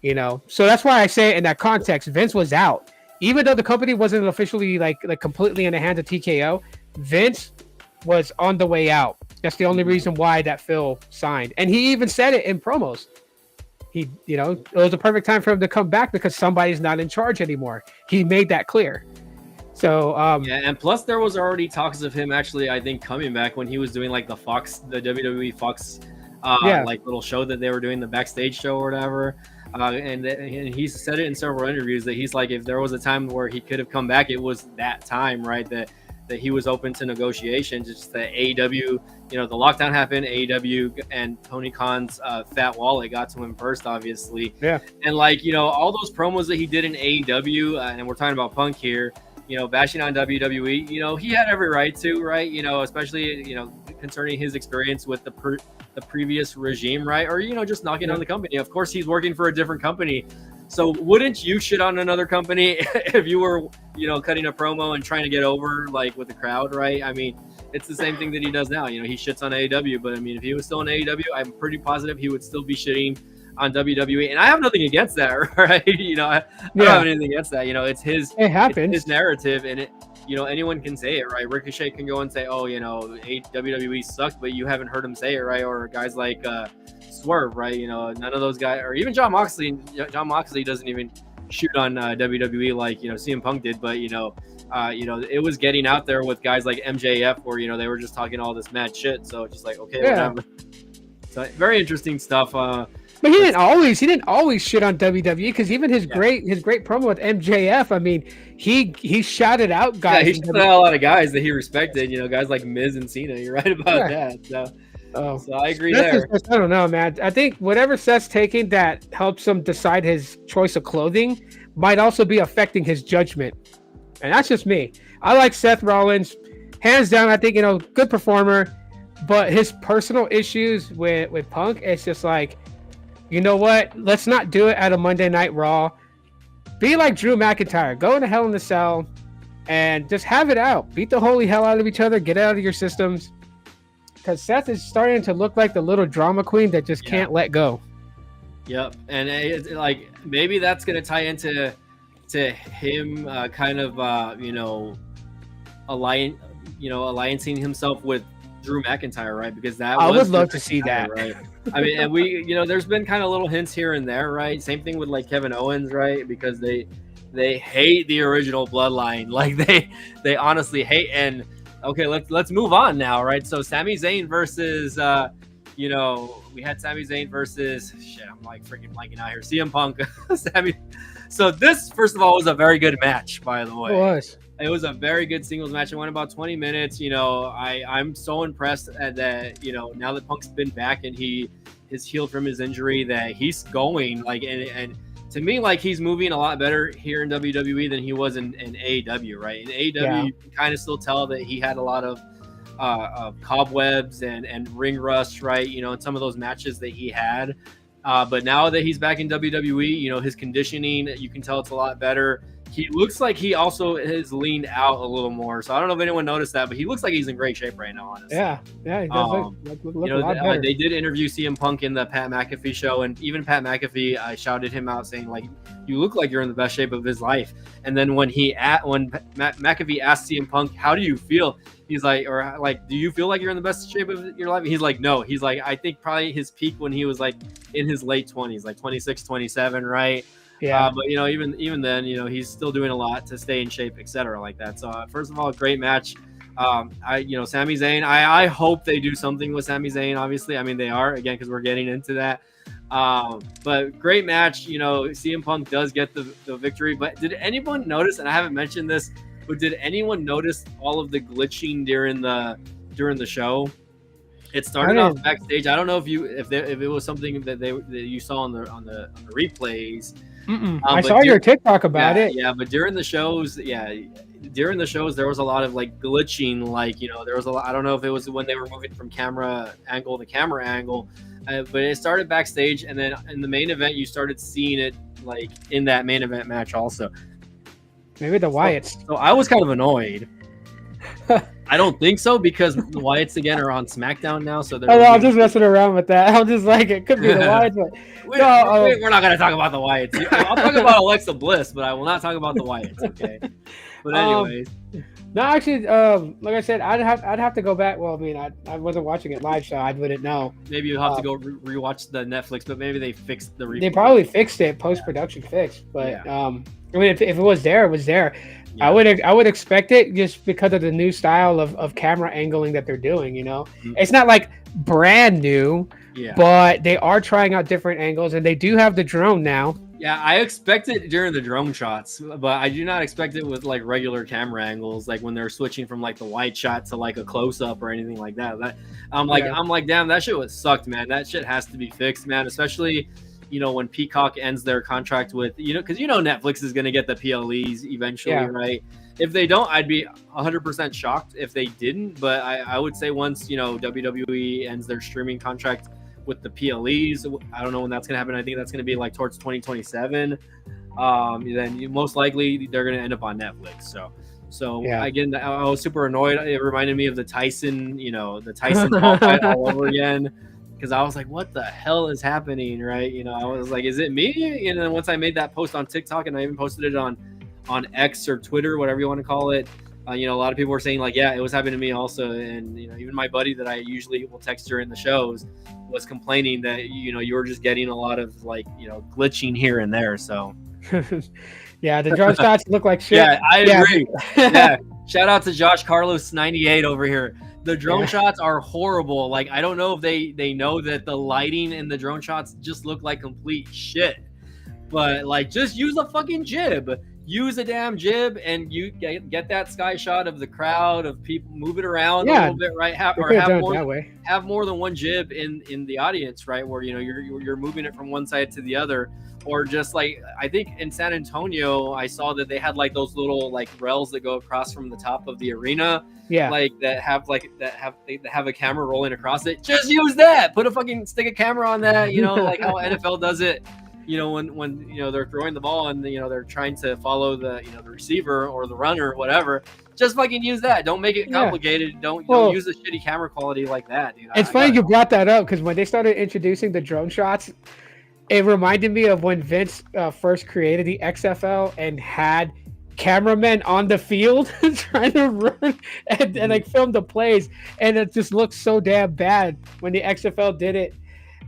Speaker 2: So that's why I say in that context, Vince was out. Even though the company wasn't officially like completely in the hands of TKO, Vince was on the way out. That's the only reason why that Phil signed. And he even said it in promos. It was a perfect time for him to come back because somebody's not in charge anymore. He made that clear. So
Speaker 1: and plus there was already talks of him actually, I think, coming back when he was doing like the WWE Fox like little show that they were doing, the backstage show or whatever. And he said it in several interviews that he's like, if there was a time where he could have come back, it was that time, right? That he was open to negotiations. Just that AEW, the lockdown happened, AEW and Tony Khan's fat wallet got to him first, obviously.
Speaker 2: Yeah. And
Speaker 1: all those promos that he did in AEW, and we're talking about Punk here, bashing on WWE, he had every right to, right? Especially, concerning his experience with the previous regime, right? Or, just knocking on the company. Of course, he's working for a different company. So wouldn't you shit on another company if you were, cutting a promo and trying to get over like with the crowd, right? I mean, it's the same thing that he does now. He shits on AEW, but I mean, if he was still in AEW, I'm pretty positive he would still be shitting on WWE, and I have nothing against that, right? I don't have anything against that. It's his narrative, and it, anyone can say it, right? Ricochet can go and say, oh, WWE sucks, but you haven't heard him say it, right? Or guys like Swerve, right? None of those guys, or even John Moxley. John Moxley doesn't even shoot on WWE like CM Punk did, but it was getting out there with guys like MJF, where they were just talking all this mad shit. So it's just like, okay, whatever. So very interesting stuff.
Speaker 2: But he didn't always shit on WWE, because even his great promo with MJF, I mean, he shouted out guys.
Speaker 1: Yeah, he shouted out a lot of guys that he respected. Guys like Miz and Cena. You're right about that. So I agree there.
Speaker 2: I don't know, man. I think whatever Seth's taking that helps him decide his choice of clothing might also be affecting his judgment, and that's just me. I like Seth Rollins, hands down. I think good performer, but his personal issues with Punk, it's just like, you know what? Let's not do it at a Monday Night Raw. Be like Drew McIntyre. Go into Hell in the Cell and just have it out. Beat the holy hell out of each other. Get out of your systems. Because Seth is starting to look like the little drama queen that just can't let go.
Speaker 1: Yep. And it's like maybe that's going to tie into him kind of, alliancing himself with Drew McIntyre, right? Because I
Speaker 2: would love to see that,
Speaker 1: right? I mean, and we, there's been kind of little hints here and there, right? Same thing with like Kevin Owens, right? Because they they hate the original bloodline. Like they honestly hate. And okay, let's move on now, right? So Sami Zayn versus we had Sami Zayn versus I'm like freaking blanking out here. CM Punk, Sami. So this, first of all, was a very good match, by the way. It was a very good singles match. It went about 20 minutes. I'm so impressed at that. Now that Punk's been back and he is healed from his injury, that he's going and to me, like, he's moving a lot better here in WWE than he was in AEW, right? In AEW, you can kind of still tell that he had a lot of cobwebs and ring rust, right? In some of those matches that he had. But now that he's back in WWE, his conditioning, you can tell it's a lot better. He looks like he also has leaned out a little more. So I don't know if anyone noticed that, but he looks like he's in great shape right now, honestly.
Speaker 2: Yeah, he does look a lot better.
Speaker 1: They did interview CM Punk in the Pat McAfee show, and even Pat McAfee shouted him out saying, like, you look like you're in the best shape of his life. And then when McAfee asked CM Punk, how do you feel? He's like, do you feel like you're in the best shape of your life? He's like, no. He's like, I think probably his peak when he was like in his late 20s, like 26, 27, right?
Speaker 2: Yeah.
Speaker 1: But even then, he's still doing a lot to stay in shape, etc. like that. So first of all, great match. Sami Zayn. I hope they do something with Sami Zayn. Obviously, I mean they are, again, because we're getting into that. But great match. CM Punk does get the victory. But did anyone notice? And I haven't mentioned this, but did anyone notice all of the glitching during the show? It started off backstage. I don't know if it was something that you saw on the replays.
Speaker 2: I saw your TikTok about it.
Speaker 1: Yeah, but during the shows, there was a lot of like glitching. Like, there was a lot. I don't know if it was when they were moving from camera angle to camera angle, but it started backstage, and then in the main event, you started seeing it like in that main event match also.
Speaker 2: Maybe the Wyatts.
Speaker 1: So I was kind of annoyed. I don't think so, because the Wyatts again are on SmackDown now. So
Speaker 2: I'm just messing around with that. I'm just like, it could be the Wyatts, but
Speaker 1: we're not going to talk about the Wyatts. I'll talk about Alexa Bliss, but I will not talk about the Wyatts. Okay. But anyways,
Speaker 2: no, actually, like I said, I'd have to go back. Well, I mean, I wasn't watching it live, so I wouldn't know.
Speaker 1: Maybe you'll have to go rewatch the Netflix, but maybe they fixed the replay.
Speaker 2: They probably fixed it, post-production fixed, but I mean, if it was there, it was there. Yeah. I would expect it just because of the new style of camera angling that they're doing. It's not like brand new, but they are trying out different angles, and they do have the drone now.
Speaker 1: Yeah, I expect it during the drone shots, but I do not expect it with like regular camera angles, like when they're switching from like the wide shot to like a close up or anything like that. I'm like, damn, that shit was sucked, man. That shit has to be fixed, man. Especially, when Peacock ends their contract with, because Netflix is going to get the PLEs eventually, right? If they don't, I'd be 100% shocked if they didn't. But I would say once, WWE ends their streaming contract with the PLEs, I don't know when that's going to happen. I think that's going to be like towards 2027. Then most likely they're going to end up on Netflix. So again, I was super annoyed. It reminded me of the Tyson, the Tyson fight all over again. Because I was like, what the hell is happening, right? I was like, is it me? And then once I made that post on TikTok, and I even posted it on X or Twitter, whatever you want to call it, a lot of people were saying like, yeah, it was happening to me also. And, even my buddy that I usually will text during the shows was complaining that, you were just getting a lot of like, glitching here and there. So.
Speaker 2: Yeah, the drone shots look like shit.
Speaker 1: Yeah, I agree. Yeah. Shout out to Josh Carlos 98 over here. The drone shots are horrible. Like, I don't know if they know that the lighting in the drone shots just look like complete shit. But like, just use a fucking jib. Use a damn jib, and you get that sky shot of the crowd of people moving around a little bit, right? Have more than one jib in the audience, right? Where you're moving it from one side to the other, or just like, I think in San Antonio, I saw that they had like those little like rails that go across from the top of the arena. Yeah, like that have a camera rolling across it. Just use that. Stick a camera on that. Like how NFL does it. When they're throwing the ball and they're trying to follow the the receiver or the runner or whatever. Just fucking use that. Don't make it complicated. Yeah. Don't use the shitty camera quality like that, dude.
Speaker 2: It's funny you brought that up, because when they started introducing the drone shots, it reminded me of when Vince first created the XFL and had cameramen on the field trying to run and like film the plays, and it just looks so damn bad when the XFL did it.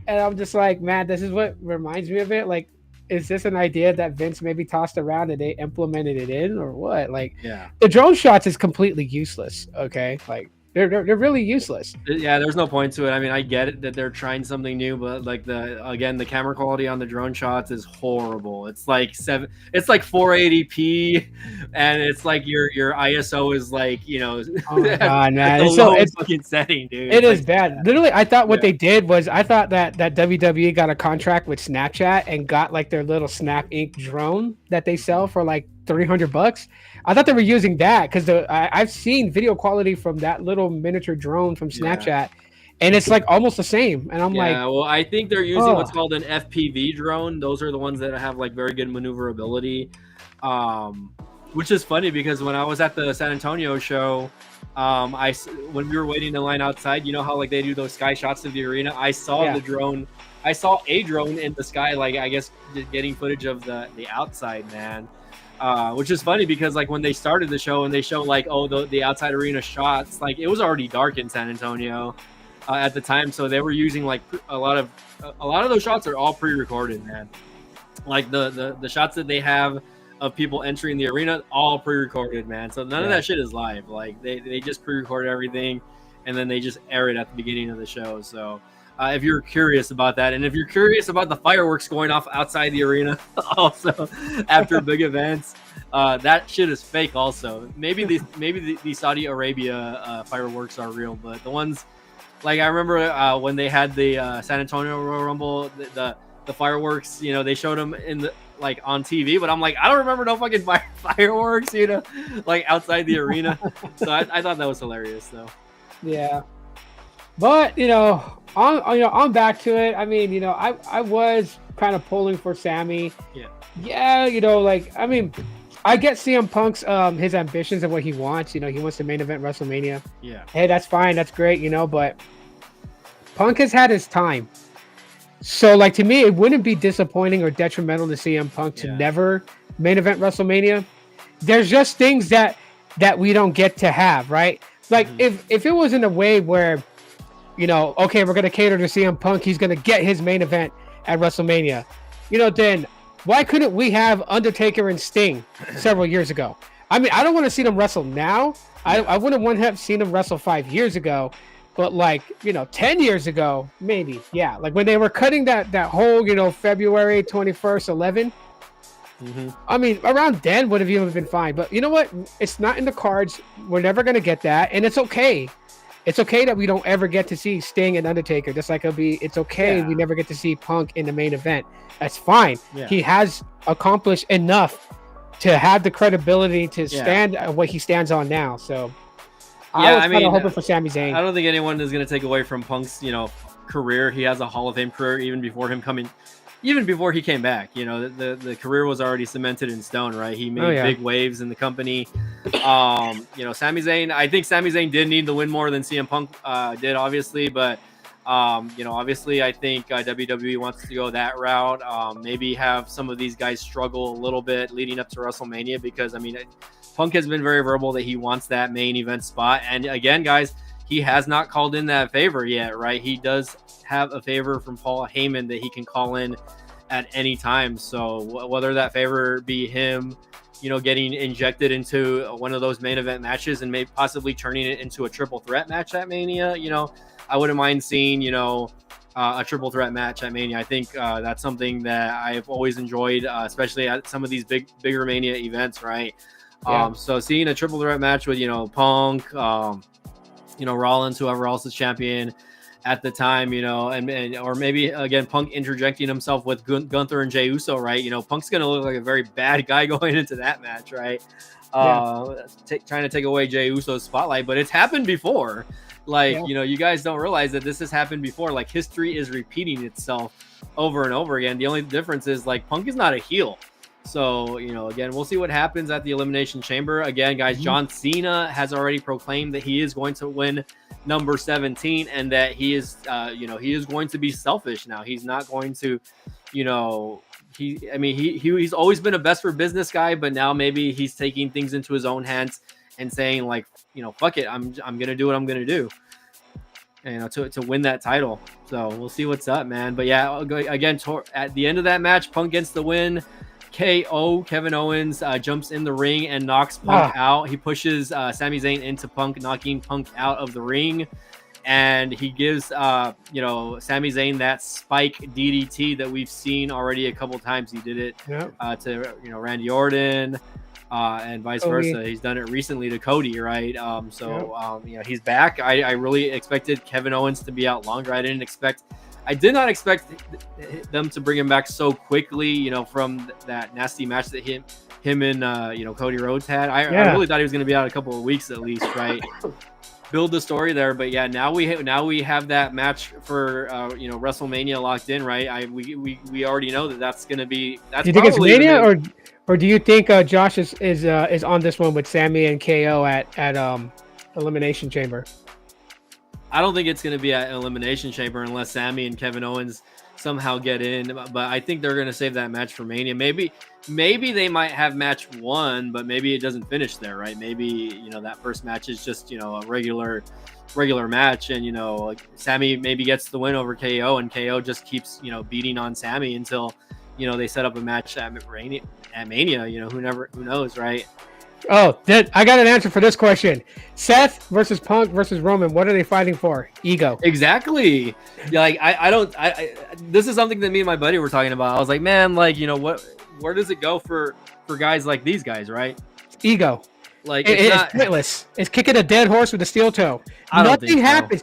Speaker 2: And I'm just like, man, this is what reminds me of it. Like, is this an idea that Vince maybe tossed around and they implemented it in, or what? Like,
Speaker 1: Yeah.
Speaker 2: the drone shots is completely useless. Okay, like they're really useless.
Speaker 1: Yeah, there's no point to it. I mean, I get it that they're trying something new, but like the camera quality on the drone shots is horrible. It's like 480p, and it's like your ISO is like, you know,
Speaker 2: Oh my
Speaker 1: at,
Speaker 2: god,
Speaker 1: at
Speaker 2: man!
Speaker 1: the
Speaker 2: It's so
Speaker 1: lowest fucking setting, dude.
Speaker 2: it
Speaker 1: It's
Speaker 2: is
Speaker 1: like
Speaker 2: bad. Literally, I thought what
Speaker 1: Yeah.
Speaker 2: they did was I thought that WWE got a contract with Snapchat and got like their little Snap Inc. drone that they sell for like $300. I thought they were using that because I've seen video quality from that little miniature drone from
Speaker 1: Yeah.
Speaker 2: Snapchat, and it's like almost the same. And I'm like,
Speaker 1: Yeah, well, I think they're using
Speaker 2: oh,
Speaker 1: what's called an FPV drone. Those are the ones that have like very good maneuverability. Which is funny because when I was at the San Antonio show, when we were waiting in line outside, you know how like they do those sky shots of the arena. I saw
Speaker 2: Yeah.
Speaker 1: the drone. I saw a drone in the sky, like I guess getting footage of the outside, man. Which is funny because like when they started the show and they showed like the outside arena shots, like it was already dark in San Antonio at the time, so they were using like a lot of those shots are all pre-recorded, man. Like the shots that they have of people entering the arena, all pre-recorded, man. So none of that shit is live. Like they just pre-record everything and then they just air it at the beginning of the show. So if you're curious about that, and if you're curious about the fireworks going off outside the arena also after big events, that shit is fake also. Maybe the Saudi Arabia fireworks are real, but the ones like I remember when they had the San Antonio Royal Rumble, the fireworks, you know, they showed them in the like on TV, but I'm like, I don't remember no fucking fireworks, you know, like outside the arena. So I thought that was hilarious, though.
Speaker 2: yeah. But on back to it. I mean, I was kind of pulling for Sammy. Yeah. Like I mean, I get CM Punk's his ambitions and what he wants. He wants to main event WrestleMania.
Speaker 1: Yeah.
Speaker 2: Hey, that's fine. That's great. But Punk has had his time. So, like, to me, it wouldn't be disappointing or detrimental to CM Punk to never main event WrestleMania. There's just things that we don't get to have, right? Like, if it was in a way where, okay, we're going to cater to CM Punk, he's going to get his main event at WrestleMania, then why couldn't we have Undertaker and Sting several years ago? I mean, I don't want to see them wrestle now. I wouldn't want to have seen them wrestle 5 years ago. But 10 years ago, maybe, yeah. Like when they were cutting that whole, February 21st, 11. I mean, around then would have even been fine. But you know what? It's not in the cards. We're never gonna get that, and it's okay. It's okay that we don't ever get to see Sting and Undertaker. Just like it's okay we never get to see Punk in the main event. That's fine. Yeah. He has accomplished enough to have the credibility to stand what he stands on now. So. I was hoping for Sami Zayn.
Speaker 1: I don't think anyone is going to take away from Punk's, career. He has a Hall of Fame career even before he came back. The career was already cemented in stone, right? He made big waves in the company. Sami Zayn, I think Sami Zayn did need to win more than CM Punk did, obviously, but obviously I think WWE wants to go that route. Maybe have some of these guys struggle a little bit leading up to WrestleMania because Punk has been very verbal that he wants that main event spot. And again, guys, he has not called in that favor yet, right? He does have a favor from Paul Heyman that he can call in at any time. So whether that favor be him, getting injected into one of those main event matches and maybe possibly turning it into a triple threat match at Mania, I wouldn't mind seeing, a triple threat match at Mania. I think that's something that I've always enjoyed, especially at some of these bigger Mania events, right? Yeah. So seeing a triple threat match with, Punk, Rollins, whoever else is champion at the time, and or maybe again, Punk interjecting himself with Gunther and Jey Uso, right? Punk's going to look like a very bad guy going into that match, right? Trying to take away Jey Uso's spotlight, but it's happened before. You guys don't realize that this has happened before. Like history is repeating itself over and over again. The only difference is Punk is not a heel. So, again, we'll see what happens at the Elimination Chamber. Again, guys, John Cena has already proclaimed that he is going to win number 17 and that he is, he is going to be selfish now. He's not going to, he's always been a best for business guy, but now maybe he's taking things into his own hands and saying fuck it, I'm going to do what I'm going to do. to win that title. So we'll see what's up, man. But yeah, again, at the end of that match, Punk gets the win. KO. Kevin Owens jumps in the ring and knocks Punk out. He pushes Sami Zayn into Punk, knocking Punk out of the ring. And he gives Sami Zayn that spike DDT that we've seen already a couple times. He did it to Randy Orton. And vice versa. He's done it recently to Cody, right? He's back. I really expected Kevin Owens to be out longer. I did not expect them to bring him back so quickly, from that nasty match that him and Cody Rhodes had. I really thought he was going to be out a couple of weeks at least, right? Build the story there, but yeah, now we have that match for WrestleMania locked in, right? We already know that's going to be. Do
Speaker 2: you think it's Mania or do you think Josh is on this one with Sami and KO at Elimination Chamber?
Speaker 1: I don't think it's going to be at Elimination Chamber unless Sami and Kevin Owens somehow get in. But I think they're going to save that match for Mania. Maybe they might have match one, but maybe it doesn't finish there, right? Maybe that first match is just a regular match, and like Sami maybe gets the win over KO, and KO just keeps beating on Sami until they set up a match at Mania. Who knows, right?
Speaker 2: Oh, I got an answer for this question. Seth versus Punk versus Roman. What are they fighting for? Ego.
Speaker 1: Exactly. Yeah, like I this is something that me and my buddy were talking about. I was like, man, like, where does it go for guys like these guys, right?
Speaker 2: Ego.
Speaker 1: Like
Speaker 2: it's pointless. It's kicking a dead horse with a steel toe. Nothing happens.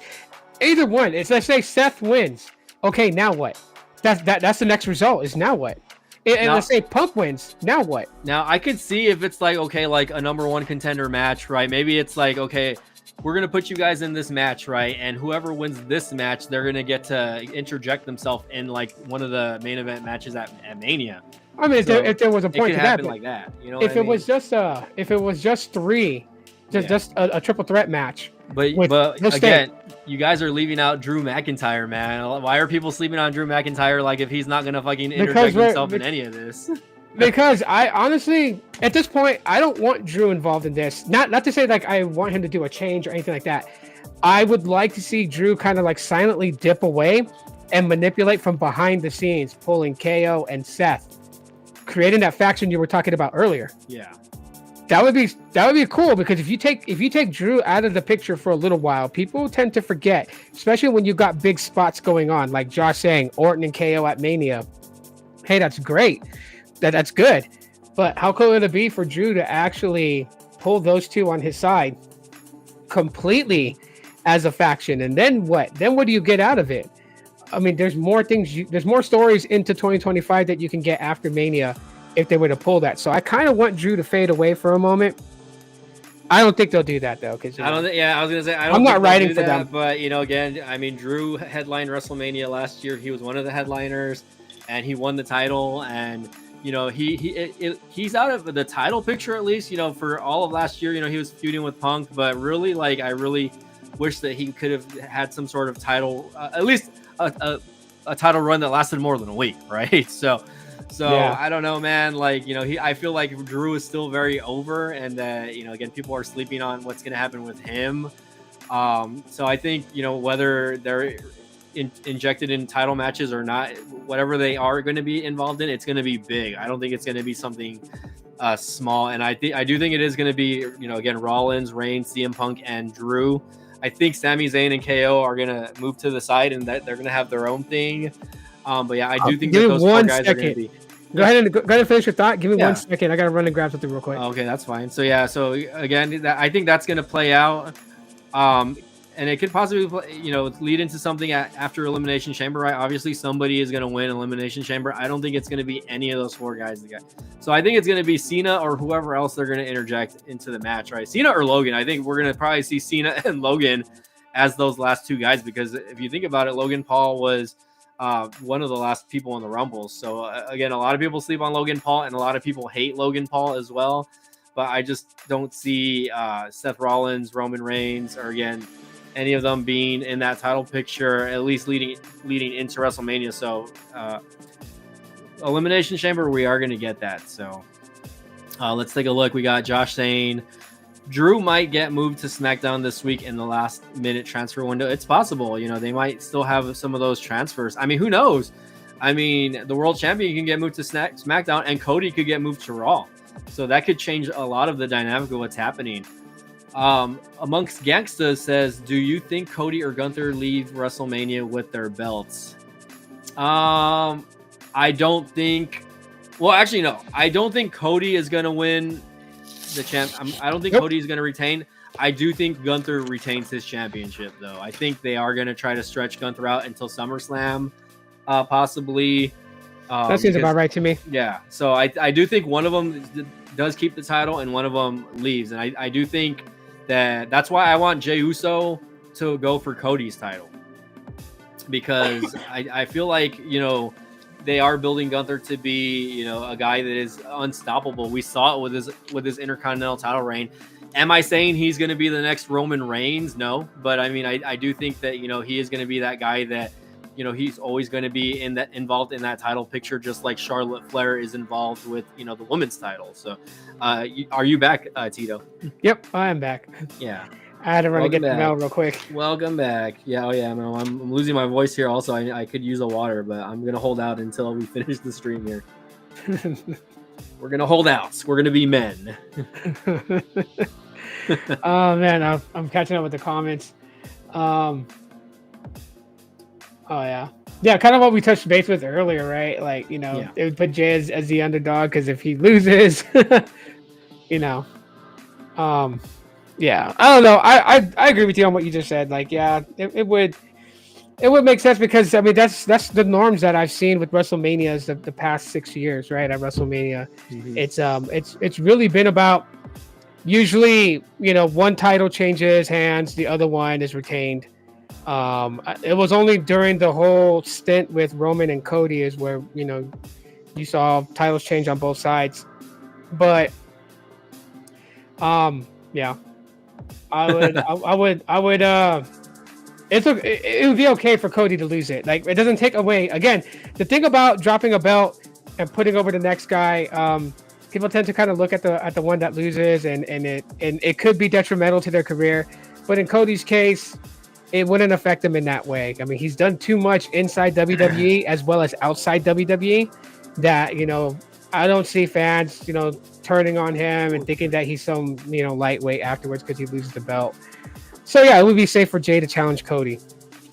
Speaker 2: Either one. It's, let's say Seth wins. Okay, now what? That's the next result. Is now what? And let's say Punk wins. Now what?
Speaker 1: Now I could see if it's like, okay, like a number one contender match, right? Maybe it's like, okay, we're going to put you guys in this match, right? And whoever wins this match, they're going to get to interject themselves in like one of the main event matches at Mania.
Speaker 2: I mean, if there was a point to that,
Speaker 1: like that,
Speaker 2: if it was just three, just a triple threat match.
Speaker 1: But again, you guys are leaving out Drew McIntyre, man. Why are people sleeping on Drew McIntyre? Like, if he's not gonna fucking interject himself in any of this?
Speaker 2: Because I honestly, at this point, I don't want Drew involved in this. Not to say like I want him to do a change or anything like that. I would like to see Drew kind of like silently dip away and manipulate from behind the scenes, pulling KO and Seth, creating that faction you were talking about earlier.
Speaker 1: Yeah.
Speaker 2: That would be cool, because if you take Drew out of the picture for a little while, people tend to forget, especially when you got big spots going on, like Josh saying Orton and KO at Mania. Hey, that's great. That's good. But how cool would it be for Drew to actually pull those two on his side completely as a faction? And then what? Then what do you get out of it? I mean, there's more things. There's more stories into 2025 that you can get after Mania if they were to pull that. So I kind of want Drew to fade away for a moment. I don't think they'll do that though, because
Speaker 1: I don't think. Yeah, I was gonna say
Speaker 2: I'm not writing for them.
Speaker 1: But again, I mean, Drew headlined WrestleMania last year. He was one of the headliners, and he won the title. And he's out of the title picture at least. For all of last year, he was feuding with Punk. But really, like, I really wish that he could have had some sort of title, at least a title run that lasted more than a week, right? So yeah. I don't know, man. Like, I feel like Drew is still very over, and that, again, people are sleeping on what's going to happen with him. So I think, whether they're injected in title matches or not, whatever they are going to be involved in, it's going to be big. I don't think it's going to be something small. And I do think it is going to be, again, Rollins, Reigns, CM Punk, and Drew. I think Sami Zayn and KO are going to move to the side, and that they're going to have their own thing. But yeah, I do think that those four guys are going to be.
Speaker 2: Go ahead and finish your thought. Give me 1 second. I got to run and grab something real quick.
Speaker 1: Okay, that's fine. So yeah, so again, I think that's going to play out. And it could possibly, lead into something after Elimination Chamber, right? Obviously, somebody is going to win Elimination Chamber. I don't think it's going to be any of those four guys. So I think it's going to be Cena or whoever else they're going to interject into the match, right? Cena or Logan. I think we're going to probably see Cena and Logan as those last two guys, because if you think about it, Logan Paul was one of the last people in the Rumbles. So again, a lot of people sleep on Logan Paul, and a lot of people hate Logan Paul as well. But I just don't see Seth Rollins, Roman Reigns, or again, any of them being in that title picture, at least leading into WrestleMania. So Elimination Chamber, we are going to get that. So let's take a look. We got Josh saying Drew might get moved to SmackDown this week in the last minute transfer window. It's possible, you know, they might still have some of those transfers. I mean, who knows? I mean, the world champion can get moved to SmackDown, and Cody could get moved to Raw. So that could change a lot of the dynamic of what's happening. Amongst Gangsta says, do you think Cody or Gunther leave WrestleMania with their belts? I don't think. Well, actually, no. I don't think Cody is going to win the champ. I don't think Cody is going to retain. I do think Gunther retains his championship, though. I think they are going to try to stretch Gunther out until SummerSlam, possibly.
Speaker 2: That seems about right to me.
Speaker 1: Yeah. So I do think one of them does keep the title and one of them leaves. And I do think that's why I want Jey Uso to go for Cody's title. Because I feel like, you know, they are building Gunther to be, you know, a guy that is unstoppable. We saw it with his Intercontinental title reign. Am I saying he's going to be the next Roman Reigns? No, but I mean, I do think that, you know, he is going to be that guy that, you know, he's always going to be involved in that title picture, just like Charlotte Flair is involved with, you know, the women's title. So, are you back, Tito?
Speaker 2: Yep, I am back.
Speaker 1: Yeah.
Speaker 2: I had to run and get the mail real quick.
Speaker 1: Welcome back. Yeah, oh yeah, man. I'm losing my voice here. Also, I could use a water, but I'm gonna hold out until we finish the stream here. We're gonna hold out. We're gonna be men.
Speaker 2: Oh man, I'm catching up with the comments. Oh yeah, kind of what we touched base with earlier, right? Like, you know, It would put Jay as the underdog because if he loses, you know, yeah, I don't know. I agree with you on what you just said. Like, yeah, it would make sense because I mean that's the norms that I've seen with WrestleManias the past 6 years, right? At WrestleMania, it's really been about usually, you know, one title changes hands, the other one is retained. It was only during the whole stint with Roman and Cody is where, you know, you saw titles change on both sides, but yeah. It would be okay for Cody to lose it. Like, it doesn't take away. Again, the thing about dropping a belt and putting over the next guy, people tend to kind of look at the one that loses, and it could be detrimental to their career. But in Cody's case, it wouldn't affect him in that way. I mean, he's done too much inside WWE as well as outside WWE that, you know, I don't see fans, you know, turning on him and thinking that he's some, you know, lightweight afterwards because he loses the belt. So yeah, it would be safe for Jay to challenge Cody.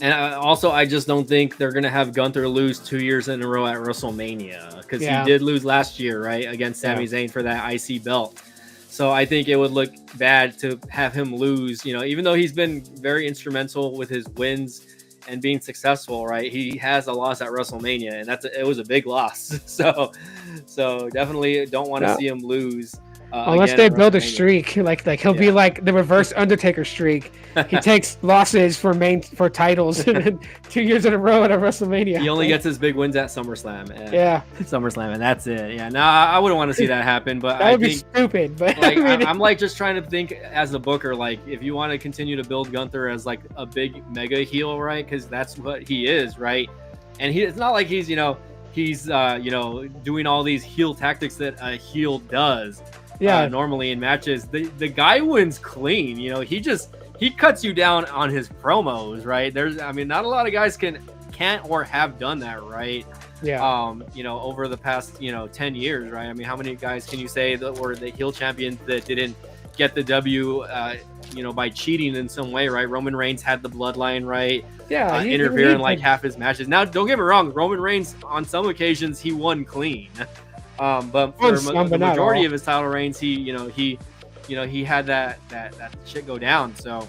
Speaker 1: And also, I just don't think they're going to have Gunther lose 2 years in a row at WrestleMania because he did lose last year, right, against Sami Zayn for that IC belt. So I think it would look bad to have him lose, you know, even though he's been very instrumental with his wins and being successful, right? He has a loss at WrestleMania, and it was a big loss. So definitely don't want to see him lose.
Speaker 2: Unless they build a streak, like he'll be like the reverse Undertaker streak. He takes losses for titles 2 years in a row at a WrestleMania.
Speaker 1: He only gets his big wins at SummerSlam. SummerSlam, and that's it. Yeah, no, I wouldn't want to see that happen. But
Speaker 2: that would be stupid. But
Speaker 1: like, I'm like just trying to think as a booker, like if you want to continue to build Gunther as like a big mega heel, right? Because that's what he is, right? And it's not like he's he's doing all these heel tactics that a heel does. Normally in matches, the guy wins clean. You know, he cuts you down on his promos, right? Not a lot of guys can't or have done that, right? Over the past 10 years, right? I mean, how many guys can you say that were the heel champions that didn't get the W by cheating in some way, right? Roman Reigns had the bloodline, right? Interfere in like half his matches. Now, don't get me wrong, Roman Reigns on some occasions he won clean. But for the majority of his title reigns, he had that shit go down. So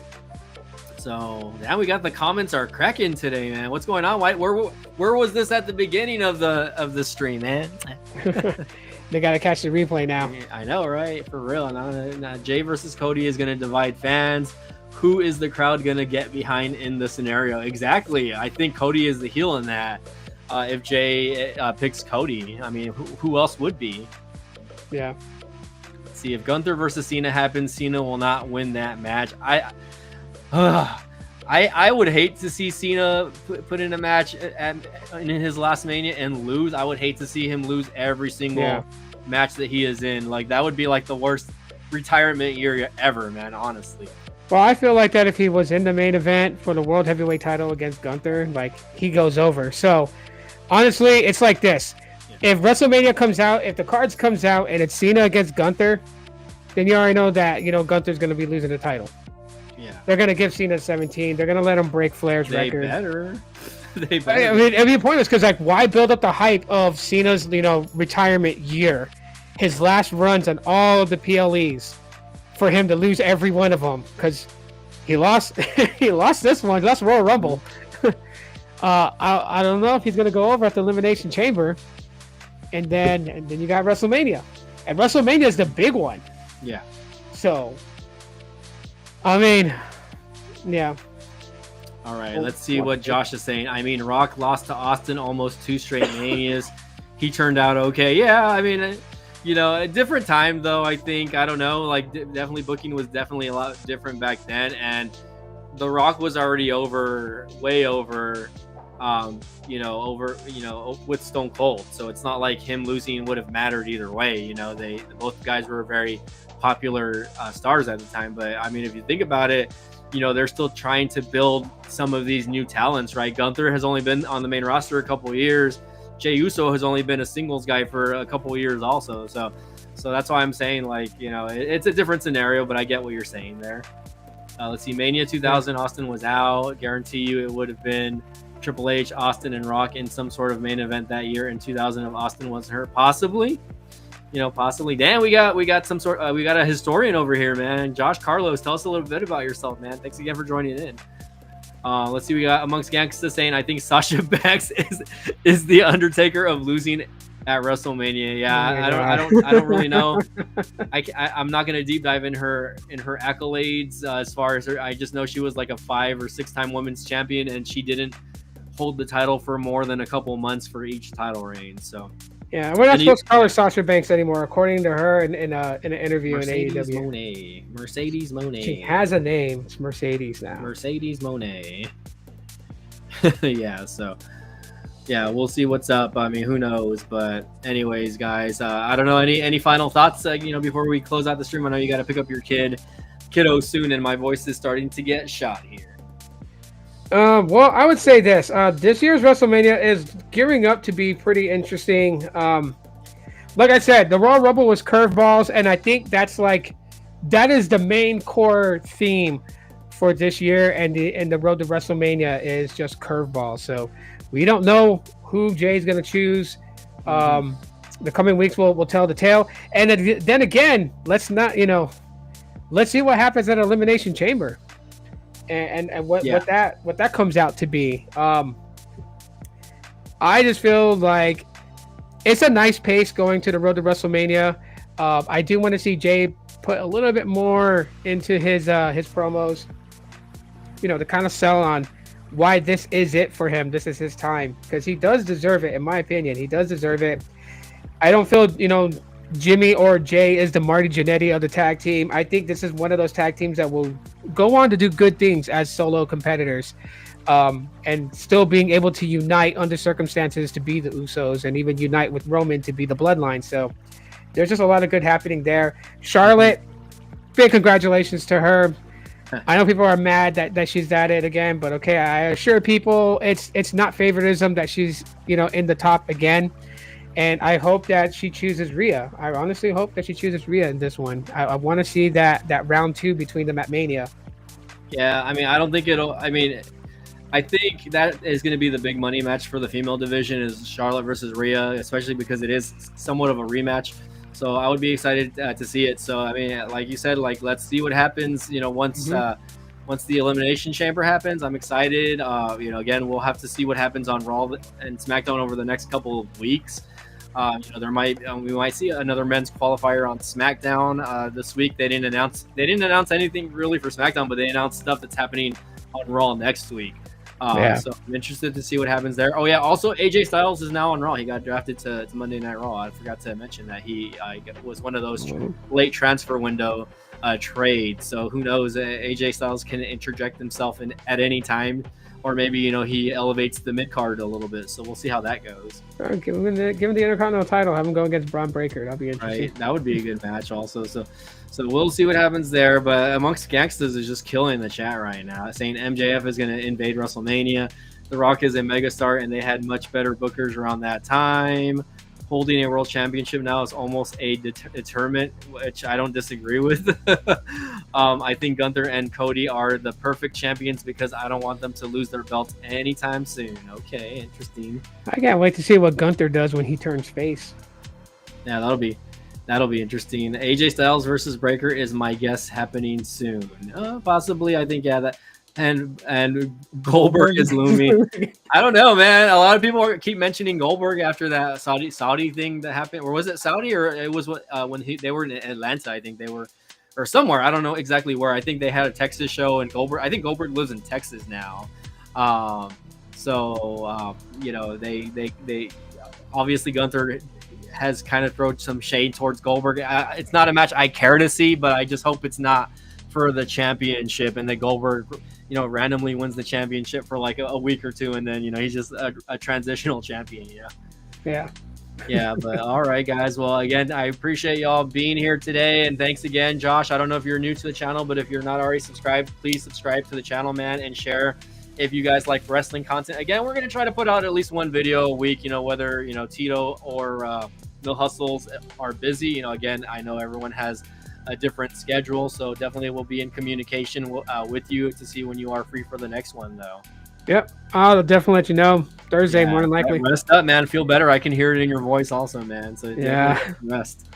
Speaker 1: now we got the comments are cracking today, man. What's going on, White? Where was this at the beginning of the stream, man?
Speaker 2: They gotta catch the replay now.
Speaker 1: I know, right? For real. Now Jay versus Cody is gonna divide fans. Who is the crowd gonna get behind in the scenario? Exactly. I think Cody is the heel in that. If Jay picks Cody, I mean, who else would be?
Speaker 2: Yeah.
Speaker 1: Let's see, if Gunther versus Cena happens, Cena will not win that match. I would hate to see Cena put in a match in his last Mania and lose. I would hate to see him lose every single match that he is in. Like, that would be like the worst retirement year ever, man. Honestly.
Speaker 2: Well, I feel like that if he was in the main event for the world heavyweight title against Gunther, like he goes over. So honestly, it's like this. If WrestleMania comes out, if the cards comes out and it's Cena against Gunther, then you already know that, Gunther's going to be losing the title.
Speaker 1: Yeah.
Speaker 2: They're going to give Cena 17. They're going to let him break Flair's record.
Speaker 1: They better.
Speaker 2: I mean, it'd be pointless because, like, why build up the hype of Cena's, retirement year, his last runs on all of the PLEs, for him to lose every one of them? Because he lost, he lost this one. He lost Royal Rumble. I don't know if he's going to go over at the Elimination Chamber. And then you got WrestleMania. And WrestleMania is the big one.
Speaker 1: Yeah.
Speaker 2: So, I mean, yeah.
Speaker 1: All right, let's see what Josh is saying. I mean, Rock lost to Austin almost 2 straight Manias. He turned out okay. Yeah, I mean, a different time, though, I think. I don't know. Like, definitely booking was definitely a lot different back then. And The Rock was already way over, with Stone Cold. So it's not like him losing would have mattered either way. Both guys were very popular stars at the time. But, I mean, if you think about it, they're still trying to build some of these new talents, right? Gunther has only been on the main roster a couple of years. Jey Uso has only been a singles guy for a couple of years also. So that's why I'm saying, like, it's a different scenario, but I get what you're saying there. Let's see. Mania 2000, Austin was out. Guarantee you it would have been Triple H, Austin, and Rock in some sort of main event that year. In 2000, if Austin wasn't hurt, possibly. Possibly. Dan, we got some sort. We got a historian over here, man. Josh Carlos, tell us a little bit about yourself, man. Thanks again for joining in. Let's see. We got Amongst Gangsta saying, I think Sasha Banks is the Undertaker of losing at WrestleMania. Yeah, I don't really know. I'm not gonna deep dive in her accolades as far as her. I just know she was like a 5 or 6 time women's champion, and she didn't hold the title for more than a couple months for each title reign. So.
Speaker 2: Yeah, we're not supposed to call her Sasha Banks anymore, according to her in an interview
Speaker 1: Mercedes
Speaker 2: in AEW.
Speaker 1: Mercedes Moné.
Speaker 2: She has a name. It's Mercedes now.
Speaker 1: Mercedes Moné. Yeah, so yeah, we'll see what's up. I mean, who knows? But anyways, guys, I don't know. Any final thoughts? Before we close out the stream, I know you got to pick up your kiddo soon, and my voice is starting to get shot here.
Speaker 2: Well, I would say this. This year's WrestleMania is gearing up to be pretty interesting. Like I said, the Royal Rumble was curveballs, and I think that is the main core theme for this year, and the road to WrestleMania is just curveballs. So we don't know who Jay's going to choose. The coming weeks will tell the tale. And then again, let's see what happens at Elimination Chamber. And what that comes out to be. I just feel like it's a nice pace going to the road to WrestleMania. I do want to see Jay put a little bit more into his promos, to kind of sell on why this is it for him. This is his time, because he does deserve it, in my opinion. He does deserve it. I don't feel, Jimmy or Jay is the Marty Jannetty of the tag team. I think this is one of those tag teams that will go on to do good things as solo competitors, and still being able to unite under circumstances to be the Usos, and even unite with Roman to be the Bloodline. So there's just a lot of good happening there. Charlotte, big congratulations to her. I know people are mad that she's at it again, but okay, I assure people it's not favoritism that she's in the top again. And I hope that she chooses Rhea. I honestly hope that she chooses Rhea in this one. I want to see that round 2 between them at Mania.
Speaker 1: Yeah, I mean, I don't think it'll. I mean, I think that is going to be the big money match for the female division, is Charlotte versus Rhea, especially because it is somewhat of a rematch. So I would be excited to see it. So I mean, like you said, let's see what happens. Once the Elimination Chamber happens, I'm excited. Again, we'll have to see what happens on Raw and SmackDown over the next couple of weeks. We might see another men's qualifier on SmackDown this week. They didn't announce anything really for SmackDown, but they announced stuff that's happening on Raw next week. So I'm interested to see what happens there. Oh yeah, also AJ Styles is now on Raw. He got drafted to Monday Night Raw. I forgot to mention that he was one of those late transfer window trades. So who knows? AJ Styles can interject himself in at any time. or maybe he elevates the mid card a little bit. So we'll see how that goes.
Speaker 2: Give him the Intercontinental title. Have him go against Braun Breaker. That'll be interesting.
Speaker 1: Right, that would be a good match also. So we'll see what happens there. But Amongst Gangsters is just killing the chat right now, saying MJF is going to invade WrestleMania. The Rock is a megastar, and they had much better bookers around that time. Holding a world championship now is almost a deterrent, which I don't disagree with. I think Gunther and Cody are the perfect champions because I don't want them to lose their belts anytime soon. Okay, interesting.
Speaker 2: I can't wait to see what Gunther does when he turns face.
Speaker 1: Yeah, that'll be interesting. AJ Styles versus Breaker is my guess happening soon. Possibly, I think, yeah, that. And Goldberg is looming. I don't know, man. A lot of people keep mentioning Goldberg after that Saudi thing that happened. Or was it Saudi, or it was when they were in Atlanta? I think they were, or somewhere. I don't know exactly where. I think they had a Texas show, and I think Goldberg lives in Texas now. They obviously Gunther has kind of thrown some shade towards Goldberg. It's not a match I care to see, but I just hope it's not for the championship and that Goldberg randomly wins the championship for like a week or two, and then he's just a transitional champion. Yeah, but all right, guys. Well, again, I appreciate y'all being here today, and thanks again, Josh. I don't know if you're new to the channel, but if you're not already subscribed, please subscribe to the channel, man, and share if you guys like wrestling content. Again, we're gonna try to put out at least one video a week. Whether Tito or Mill Hustles are busy. Again, I know everyone has a different schedule, so definitely we'll be in communication with you to see when you are free for the next one, though.
Speaker 2: Yep, I'll definitely let you know Thursday, more than likely.
Speaker 1: Rest up, man. Feel better. I can hear it in your voice also, man. So rest.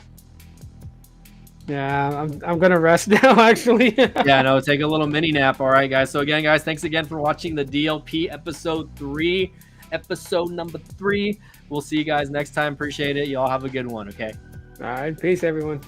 Speaker 2: Yeah, I'm gonna rest now, actually.
Speaker 1: Yeah, no, take a little mini nap. All right, guys. So again, guys, thanks again for watching the DLP episode number 3. We'll see you guys next time. Appreciate it. Y'all have a good one. Okay.
Speaker 2: All right, peace, everyone.